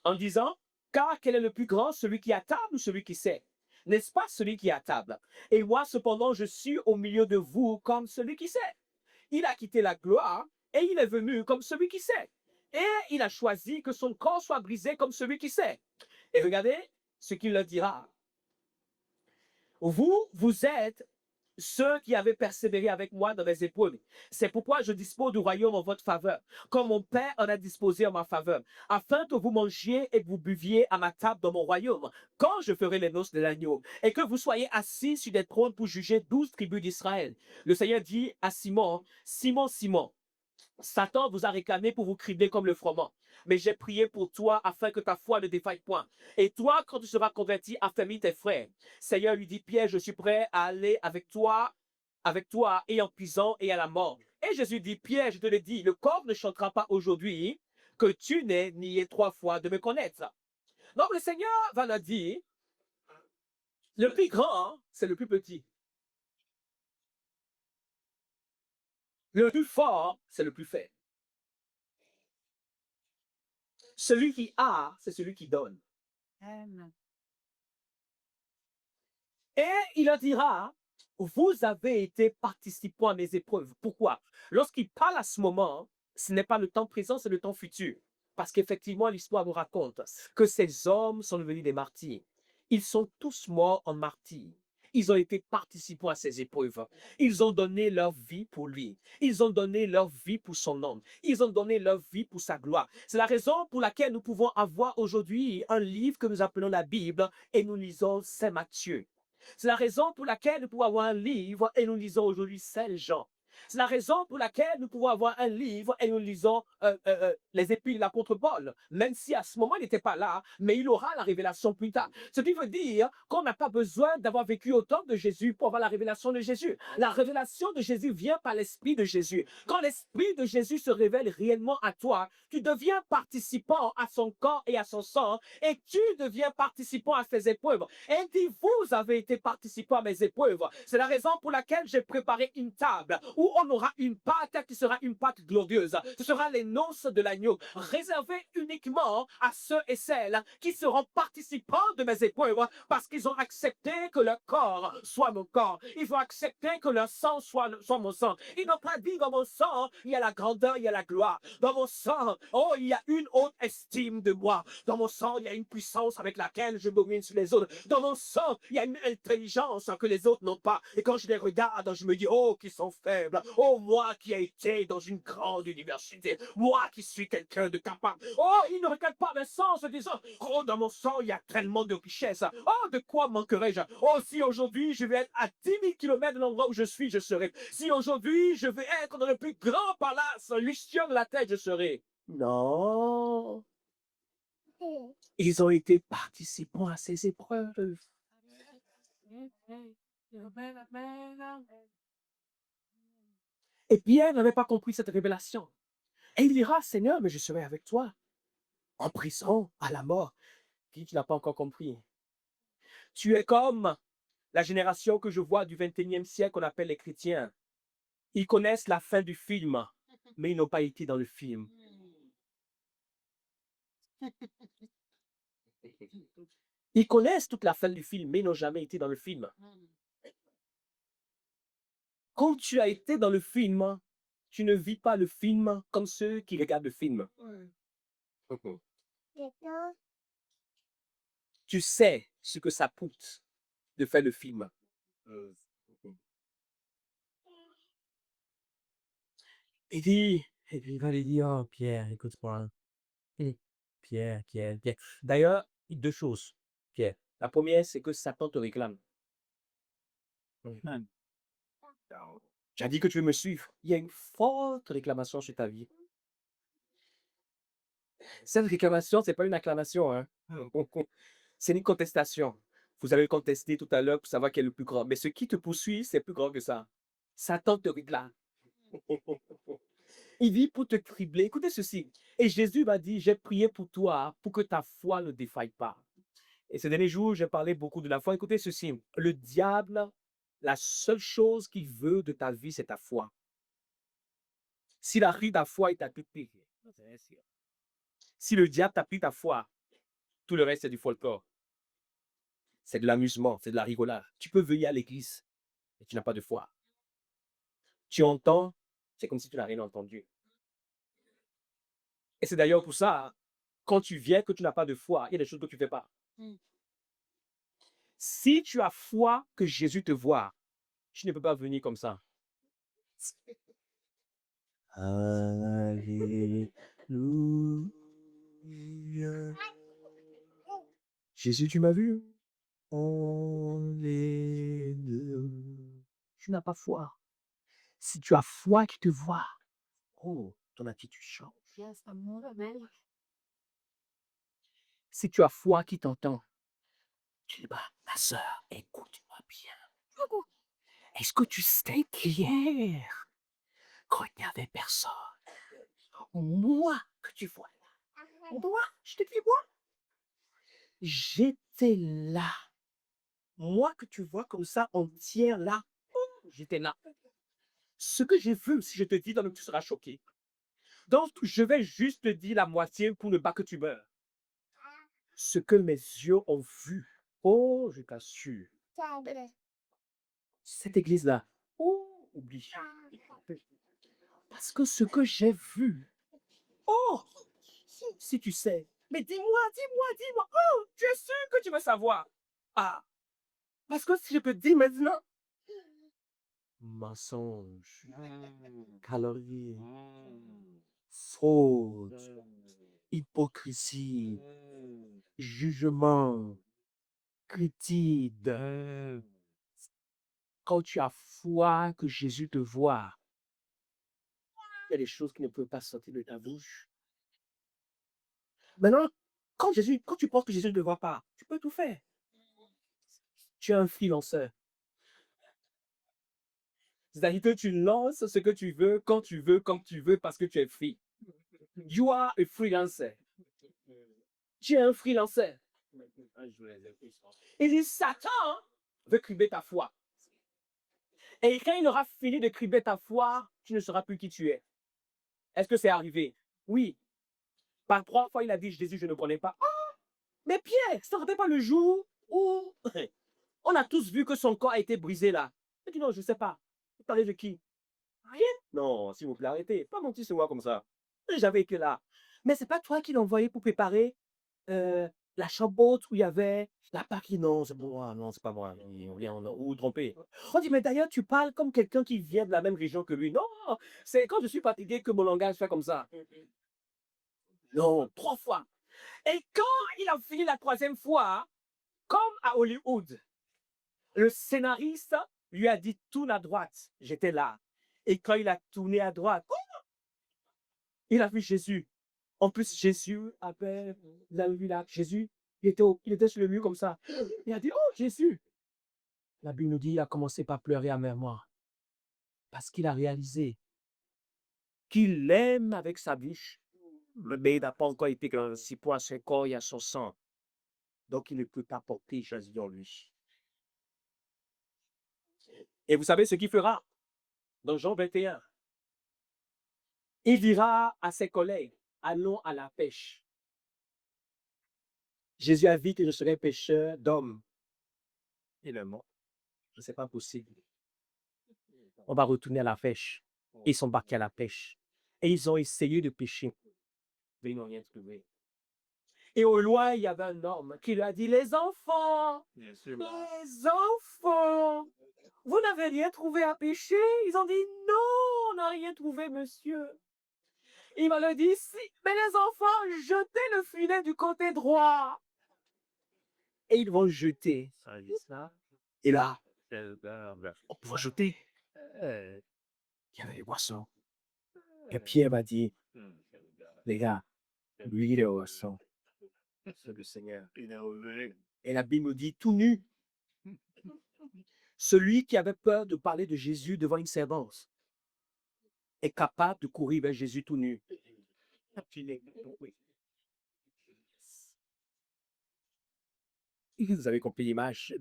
en disant, car quel est le plus grand, celui qui est à table ou celui qui sert? N'est-ce pas celui qui est à table? Et moi, cependant, je suis au milieu de vous comme celui qui sert. Il a quitté la gloire et il est venu comme celui qui sert. Et il a choisi que son corps soit brisé comme celui qui sert. Et regardez ce qu'il leur dira. Vous êtes ceux qui avaient persévéré avec moi dans les épreuves. C'est pourquoi je dispose du royaume en votre faveur, comme mon Père en a disposé en ma faveur, afin que vous mangiez et que vous buviez à ma table dans mon royaume, quand je ferai les noces de l'agneau, et que vous soyez assis sur des trônes pour juger 12 tribus d'Israël. Le Seigneur dit à Simon, Simon, Simon, Satan vous a réclamé pour vous cribler comme le froment. Mais j'ai prié pour toi afin que ta foi ne défaille point. Et toi, quand tu seras converti, affermis tes frères. Seigneur lui dit, Pierre, je suis prêt à aller avec toi et en prison et à la mort. Et Jésus dit, Pierre, je te le dis, le corps ne chantera pas aujourd'hui que tu n'aies nié 3 fois de me connaître. Donc le Seigneur va leur dire, le plus grand, c'est le plus petit. Le plus fort, c'est le plus faible. Celui qui a, c'est celui qui donne. Amen. Et il leur dira, vous avez été participants à mes épreuves. Pourquoi? Lorsqu'il parle à ce moment, ce n'est pas le temps présent, c'est le temps futur. Parce qu'effectivement, l'histoire nous raconte que ces hommes sont devenus des martyrs. Ils sont tous morts en martyrs. Ils ont été participants à ces épreuves. Ils ont donné leur vie pour lui. Ils ont donné leur vie pour son nom. Ils ont donné leur vie pour sa gloire. C'est la raison pour laquelle nous pouvons avoir aujourd'hui un livre que nous appelons la Bible et nous lisons Saint Matthieu. C'est la raison pour laquelle nous pouvons avoir un livre et nous lisons aujourd'hui Saint Jean. C'est la raison pour laquelle nous pouvons avoir un livre et nous lisons les épîtres de l'apôtre Paul, même si à ce moment il n'était pas là, mais il aura la révélation plus tard. Ce qui veut dire qu'on n'a pas besoin d'avoir vécu au temps de Jésus pour avoir la révélation de Jésus. La révélation de Jésus vient par l'Esprit de Jésus. Quand l'Esprit de Jésus se révèle réellement à toi, tu deviens participant à son corps et à son sang et tu deviens participant à ses épreuves. Et il dit, vous avez été participant à mes épreuves. C'est la raison pour laquelle j'ai préparé une table où où on aura une pâte qui sera une pâte glorieuse. Ce sera les noces de l'agneau, réservées uniquement à ceux et celles qui seront participants de mes épreuves, parce qu'ils ont accepté que leur corps soit mon corps. Ils ont accepté que leur sang soit mon sang. Ils n'ont pas dit dans mon sang, il y a la grandeur, il y a la gloire. Dans mon sang, oh, il y a une haute estime de moi. Dans mon sang, il y a une puissance avec laquelle je domine sur les autres. Dans mon sang, il y a une intelligence que les autres n'ont pas. Et quand je les regarde, je me dis, oh, qu'ils sont faibles. Oh, moi qui ai été dans une grande université. Moi qui suis quelqu'un de capable. Oh, ils ne regardent pas mes sens en disant, oh, dans mon sang, il y a tellement de richesse. Oh, de quoi manquerai-je? Oh, si aujourd'hui je vais être à 10 000 km de l'endroit où je suis, je serai. Si aujourd'hui je vais être dans le plus grand palace, luxueux de la terre, je serai. Non. Ils ont été participants à ces épreuves. Et Pierre n'avait pas compris cette révélation. Et il dira, Seigneur, mais je serai avec toi, en prison, à la mort. Qui tu n'as pas encore compris? Tu es comme la génération que je vois du 21e siècle qu'on appelle les chrétiens. Ils connaissent la fin du film, mais ils n'ont pas été dans le film. Ils connaissent toute la fin du film, mais ils n'ont jamais été dans le film. Quand tu as été dans le film, tu ne vis pas le film comme ceux qui regardent le film. Tu sais ce que ça coûte de faire le film. Il dit, et puis il va lui dire, oh, Pierre, écoute-moi. Pierre. D'ailleurs, deux choses, Pierre. La première, c'est que Satan te réclame. Tu as dit que tu veux me suivre. Il y a une forte réclamation sur ta vie. Cette réclamation, ce n'est pas une acclamation. Hein? C'est une contestation. Vous allez le contester tout à l'heure pour savoir qui est le plus grand. Mais ce qui te poursuit, c'est plus grand que ça. Satan te réclame. Il vit pour te cribler. Écoutez ceci. Et Jésus m'a dit, j'ai prié pour toi, pour que ta foi ne défaille pas. Et ces derniers jours, j'ai parlé beaucoup de la foi. Écoutez ceci. Le diable, la seule chose qu'il veut de ta vie, c'est ta foi. S'il a pris ta foi, il t'a tout pris. Si le diable t'a pris ta foi, tout le reste, c'est du folklore. C'est de l'amusement, c'est de la rigolade. Tu peux venir à l'église, mais tu n'as pas de foi. Tu entends, c'est comme si tu n'as rien entendu. Et c'est d'ailleurs pour ça, quand tu viens, que tu n'as pas de foi, il y a des choses que tu ne fais pas. Si tu as foi que Jésus te voit, tu ne peux pas venir comme ça. Alléluia. Jésus, tu m'as vu? Alléluia. Tu n'as pas foi. Si tu as foi qui te voit, oh, ton attitude change. Si tu as foi qui t'entend, tu dis, bah, ma soeur, écoute-moi bien. Est-ce que tu sais qu'hier, quand il n'y avait personne, moi que tu vois là, moi, je te dis moi, j'étais là. Moi que tu vois comme ça, entière là, j'étais là. Ce que j'ai vu, si je te dis, donc tu seras choqué. Donc, je vais juste te dire la moitié pour ne pas que tu meurs. Ce que mes yeux ont vu, oh, je t'assure. Cette église-là, oh, oublie. Parce que ce que j'ai vu, oh, si tu sais, mais dis-moi, oh, tu es sûr que tu veux savoir. Ah, parce que si je te dis maintenant, mensonge, calories, fraude, hypocrisie, jugement, critique. Quand tu as foi que Jésus te voit, il y a des choses qui ne peuvent pas sortir de ta bouche. Maintenant, quand tu penses que Jésus ne te voit pas, tu peux tout faire. Tu es un freelanceur. C'est-à-dire que tu lances ce que tu veux, quand tu veux, comme tu veux, parce que tu es free. You are a freelancer. Tu es un freelancer. Et les Satan veut cribler ta foi. Et quand il aura fini de criber ta foi, tu ne sauras plus qui tu es. Est-ce que c'est arrivé? Oui. Par 3 fois, il a dit, Jésus, je ne connais pas. Ah, mais Pierre, ça ne te rappelle pas le jour où on a tous vu que son corps a été brisé là? Il dit, non, je ne sais pas. Vous parlez de qui? Rien. Non, s'il vous plaît, arrêtez. Pas mentir sur moi comme ça. J'avais été là. Mais c'est pas toi qui l'as envoyé pour préparer la chambre haute où il y avait la partie. Non, c'est moi. Non, c'est pas moi. Ou trompé. On dit, mais d'ailleurs, tu parles comme quelqu'un qui vient de la même région que lui. Non, c'est quand je suis fatigué que mon langage fait comme ça. Non, 3 fois. Et quand il a fini la 3e fois, comme à Hollywood, le scénariste lui a dit, tourne à droite. J'étais là. Et quand il a tourné à droite, il a vu Jésus. En plus, Jésus appelle, vous avez vu là, Jésus, il était sur le mur comme ça. Il a dit, oh Jésus. La Bible nous dit, il a commencé par pleurer amèrement. Parce qu'il a réalisé qu'il l'aime avec sa bouche. Le bébé n'a pas encore été si pour à son corps et à son sang. Donc, il ne peut pas porter Jésus en lui. Et vous savez ce qu'il fera? Dans Jean 21, il dira à ses collègues, allons à la pêche. Jésus a dit que je serai pêcheur d'hommes. Et le mot, ce n'est pas possible. On va retourner à la pêche. Ils sont embarqués à la pêche. Et ils ont essayé de pêcher. Mais ils n'ont rien trouvé. Et au loin, il y avait un homme qui lui a dit, les enfants, vous n'avez rien trouvé à pêcher? Ils ont dit, non, on n'a rien trouvé, monsieur. Il m'a dit, si, mais les enfants, jetez le filet du côté droit. Et ils vont jeter. Et là, on peut jeter. Il y avait des poissons. Et Pierre m'a dit, les gars, lui, il est au poisson. C'est le Seigneur. Et la Bible nous dit, tout nu, celui qui avait peur de parler de Jésus devant une servante est capable de courir vers Jésus tout nu. Vous avez compris l'image?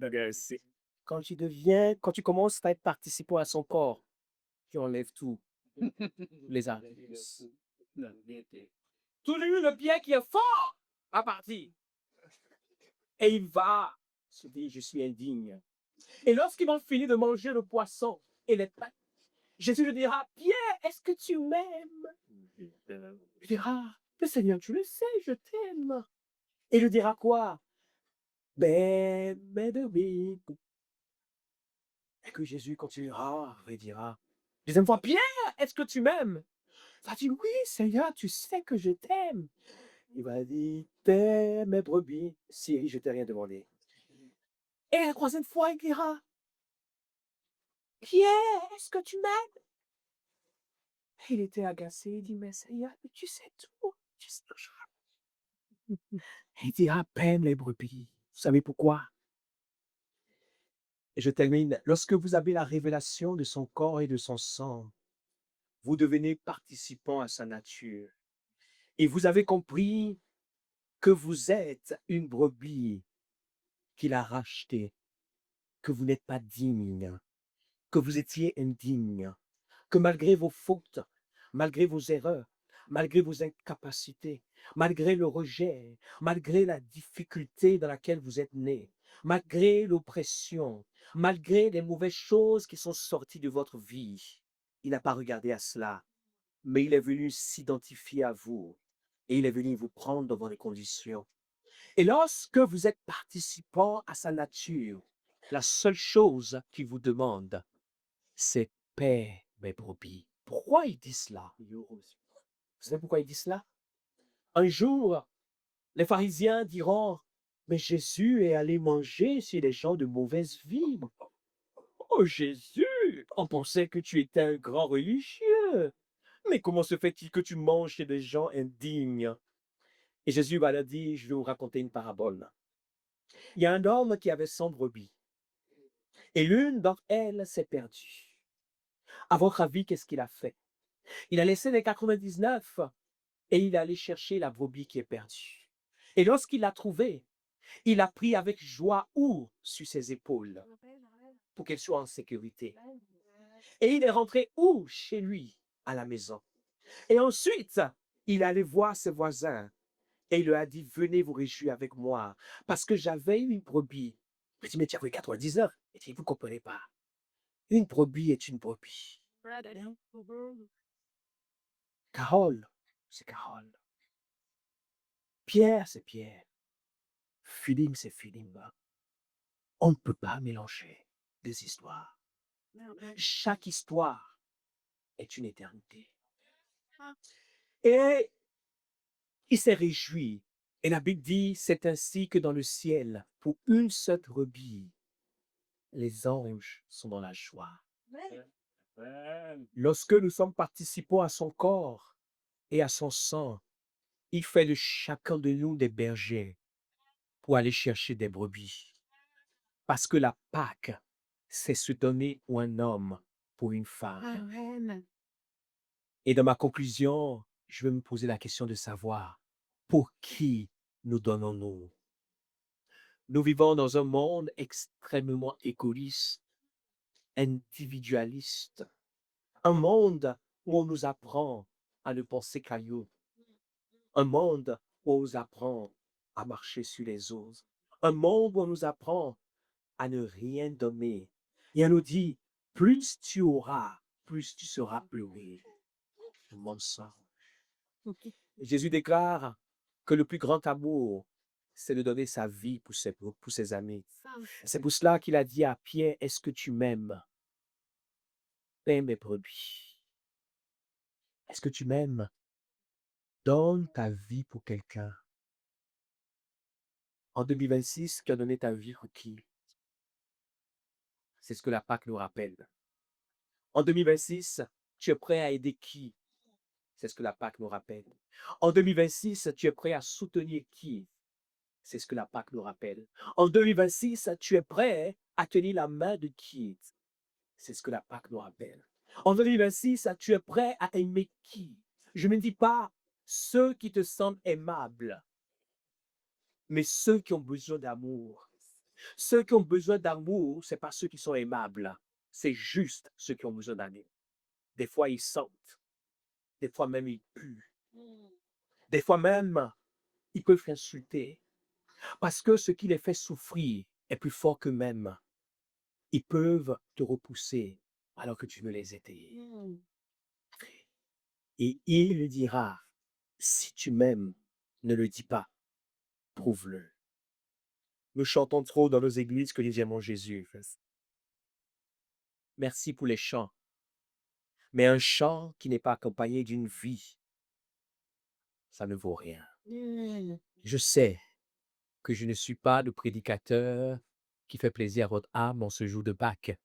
Quand tu commences à être participant à son corps, tu enlèves tout. Les arts. Tout nu, le pied qui est fort va partir. Et il va se dire, je suis indigne. Et lorsqu'ils vont finir de manger le poisson et les pains, Jésus lui dira, Pierre, est-ce que tu m'aimes? Il dira, le Seigneur, tu le sais, je t'aime. Et il lui dira quoi? Ben, oui. Et que Jésus continuera et dira, deuxième fois, Pierre, est-ce que tu m'aimes? Il va dire, oui, Seigneur, tu sais que je t'aime. Il va dire, paix mes brebis, si je t'ai rien demandé. Et la 3e fois, il dira, Pierre, est-ce que tu m'aimes? Il était agacé, il dit, mais Seigneur, tu sais tout. Tu sais tout. Il dit, à peine les brebis. Vous savez pourquoi? Et je termine. Lorsque vous avez la révélation de son corps et de son sang, vous devenez participant à sa nature. Et vous avez compris que vous êtes une brebis qu'il a rachetée, que vous n'êtes pas digne, que vous étiez indigne, que malgré vos fautes, malgré vos erreurs, malgré vos incapacités, malgré le rejet, malgré la difficulté dans laquelle vous êtes né, malgré l'oppression, malgré les mauvaises choses qui sont sorties de votre vie, il n'a pas regardé à cela, mais il est venu s'identifier à vous et il est venu vous prendre dans les conditions. Et lorsque vous êtes participant à sa nature, la seule chose qu'il vous demande, c'est paix, mes brebis. Pourquoi il dit cela? Vous savez pourquoi il dit cela? Un jour, les pharisiens diront, mais Jésus est allé manger chez les gens de mauvaise vie. Oh Jésus, on pensait que tu étais un grand religieux. Mais comment se fait-il que tu manges chez des gens indignes? Et Jésus va leur dire, je vais vous raconter une parabole. Il y a un homme qui avait 100 brebis. Et l'une d'entre elles s'est perdue. À votre avis, qu'est-ce qu'il a fait? Il a laissé les 99 et il est allé chercher la brebis qui est perdue. Et lorsqu'il l'a trouvée, il l'a pris avec joie ou sur ses épaules pour qu'elle soit en sécurité. Et il est rentré où? Chez lui, à la maison. Et ensuite, il allait voir ses voisins et il leur a dit, venez vous réjouir avec moi parce que j'avais une brebis. Il dit, mais tu as pris 90 heures. Il dit, vous ne comprenez pas. Une brebis est une brebis. Carole, c'est Carole. Pierre, c'est Pierre. Philippe, c'est Philippe. On ne peut pas mélanger des histoires. Chaque histoire est une éternité. Et il s'est réjoui. Et la Bible dit, c'est ainsi que dans le ciel, pour une seule brebis, les anges sont dans la joie. Amen. Lorsque nous sommes participants à son corps et à son sang, il fait de chacun de nous des bergers pour aller chercher des brebis. Parce que la Pâque, c'est se donner pour un homme, pour une femme. Amen. Et dans ma conclusion, je vais me poser la question de savoir, pour qui nous donnons-nous? Nous vivons dans un monde extrêmement égoïste, individualiste, un monde où on nous apprend à ne penser qu'à nous, un monde où on nous apprend à marcher sur les autres, un monde où on nous apprend à ne rien donner. Et on nous dit, plus tu auras, plus tu seras pleuré. Mensonge. Jésus déclare que le plus grand amour, c'est de donner sa vie pour ses amis. C'est pour cela qu'il a dit à Pierre, est-ce que tu m'aimes? Paie mes brebis. Est-ce que tu m'aimes? Donne ta vie pour quelqu'un. En 2026, tu as donné ta vie pour qui? C'est ce que la Pâque nous rappelle. En 2026, tu es prêt à aider qui? C'est ce que la Pâque nous rappelle. En 2026, tu es prêt à soutenir qui? C'est ce que la Pâque nous rappelle. En 2026, tu es prêt à tenir la main de qui? C'est ce que la Pâque nous rappelle. En 2026, tu es prêt à aimer qui? Je ne dis pas ceux qui te semblent aimables, mais ceux qui ont besoin d'amour. Ceux qui ont besoin d'amour, ce n'est pas ceux qui sont aimables. C'est juste ceux qui ont besoin d'amour. Des fois, ils sentent. Des fois même, ils puent. Des fois même, ils peuvent t'insulter. Parce que ce qui les fait souffrir est plus fort qu'eux-mêmes. Ils peuvent te repousser alors que tu veux les aider. Et il dira, si tu m'aimes, ne le dis pas, prouve-le. Nous chantons trop dans nos églises que nous aimons Jésus. Merci pour les chants. Mais un chant qui n'est pas accompagné d'une vie, ça ne vaut rien. Je sais que je ne suis pas le prédicateur qui fait plaisir à votre âme en ce jour de Pâques.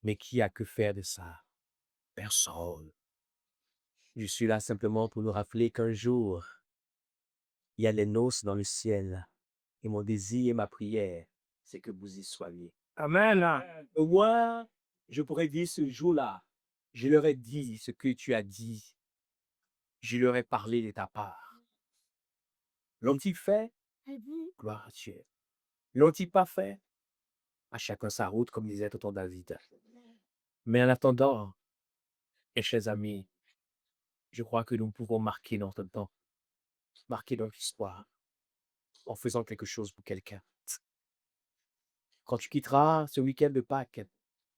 Mais qui a que faire de ça? Personne. Je suis là simplement pour nous rappeler qu'un jour, il y a les noces dans le ciel. Et mon désir et ma prière, c'est que vous y soyez. Amen. Moi, je pourrais dire ce jour-là, je leur ai dit ce que tu as dit. Je leur ai parlé de ta part. L'ont-ils fait? Gloire à Dieu. L'ont-ils pas fait? À chacun sa route, comme disait tonton David. Mais en attendant, mes chers amis, je crois que nous pouvons marquer notre temps, marquer notre histoire, en faisant quelque chose pour quelqu'un. Quand tu quitteras ce week-end de Pâques,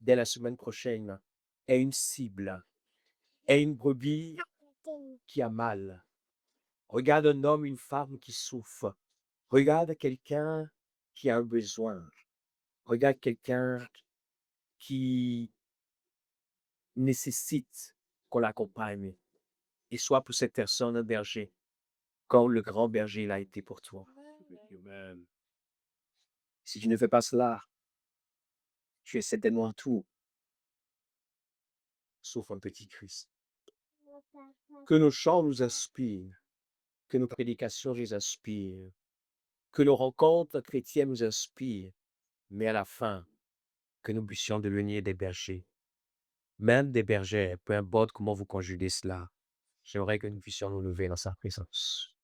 dès la semaine prochaine, aie une cible, aie une brebis qui a mal. Regarde un homme, une femme qui souffre. Regarde quelqu'un qui a un besoin. Regarde quelqu'un qui nécessite qu'on l'accompagne. Et sois pour cette personne un berger, comme le grand berger l'a été pour toi. Amen. Si tu ne fais pas cela, tu es certainement un tout, sauf un petit Christ. Que nos chants nous inspirent, que nos prédications nous inspirent, que nos rencontres chrétiennes nous inspirent, mais à la fin, que nous puissions devenir des bergers. Même des bergers, peu importe comment vous conjuguez cela, j'aimerais que nous puissions nous lever dans sa présence.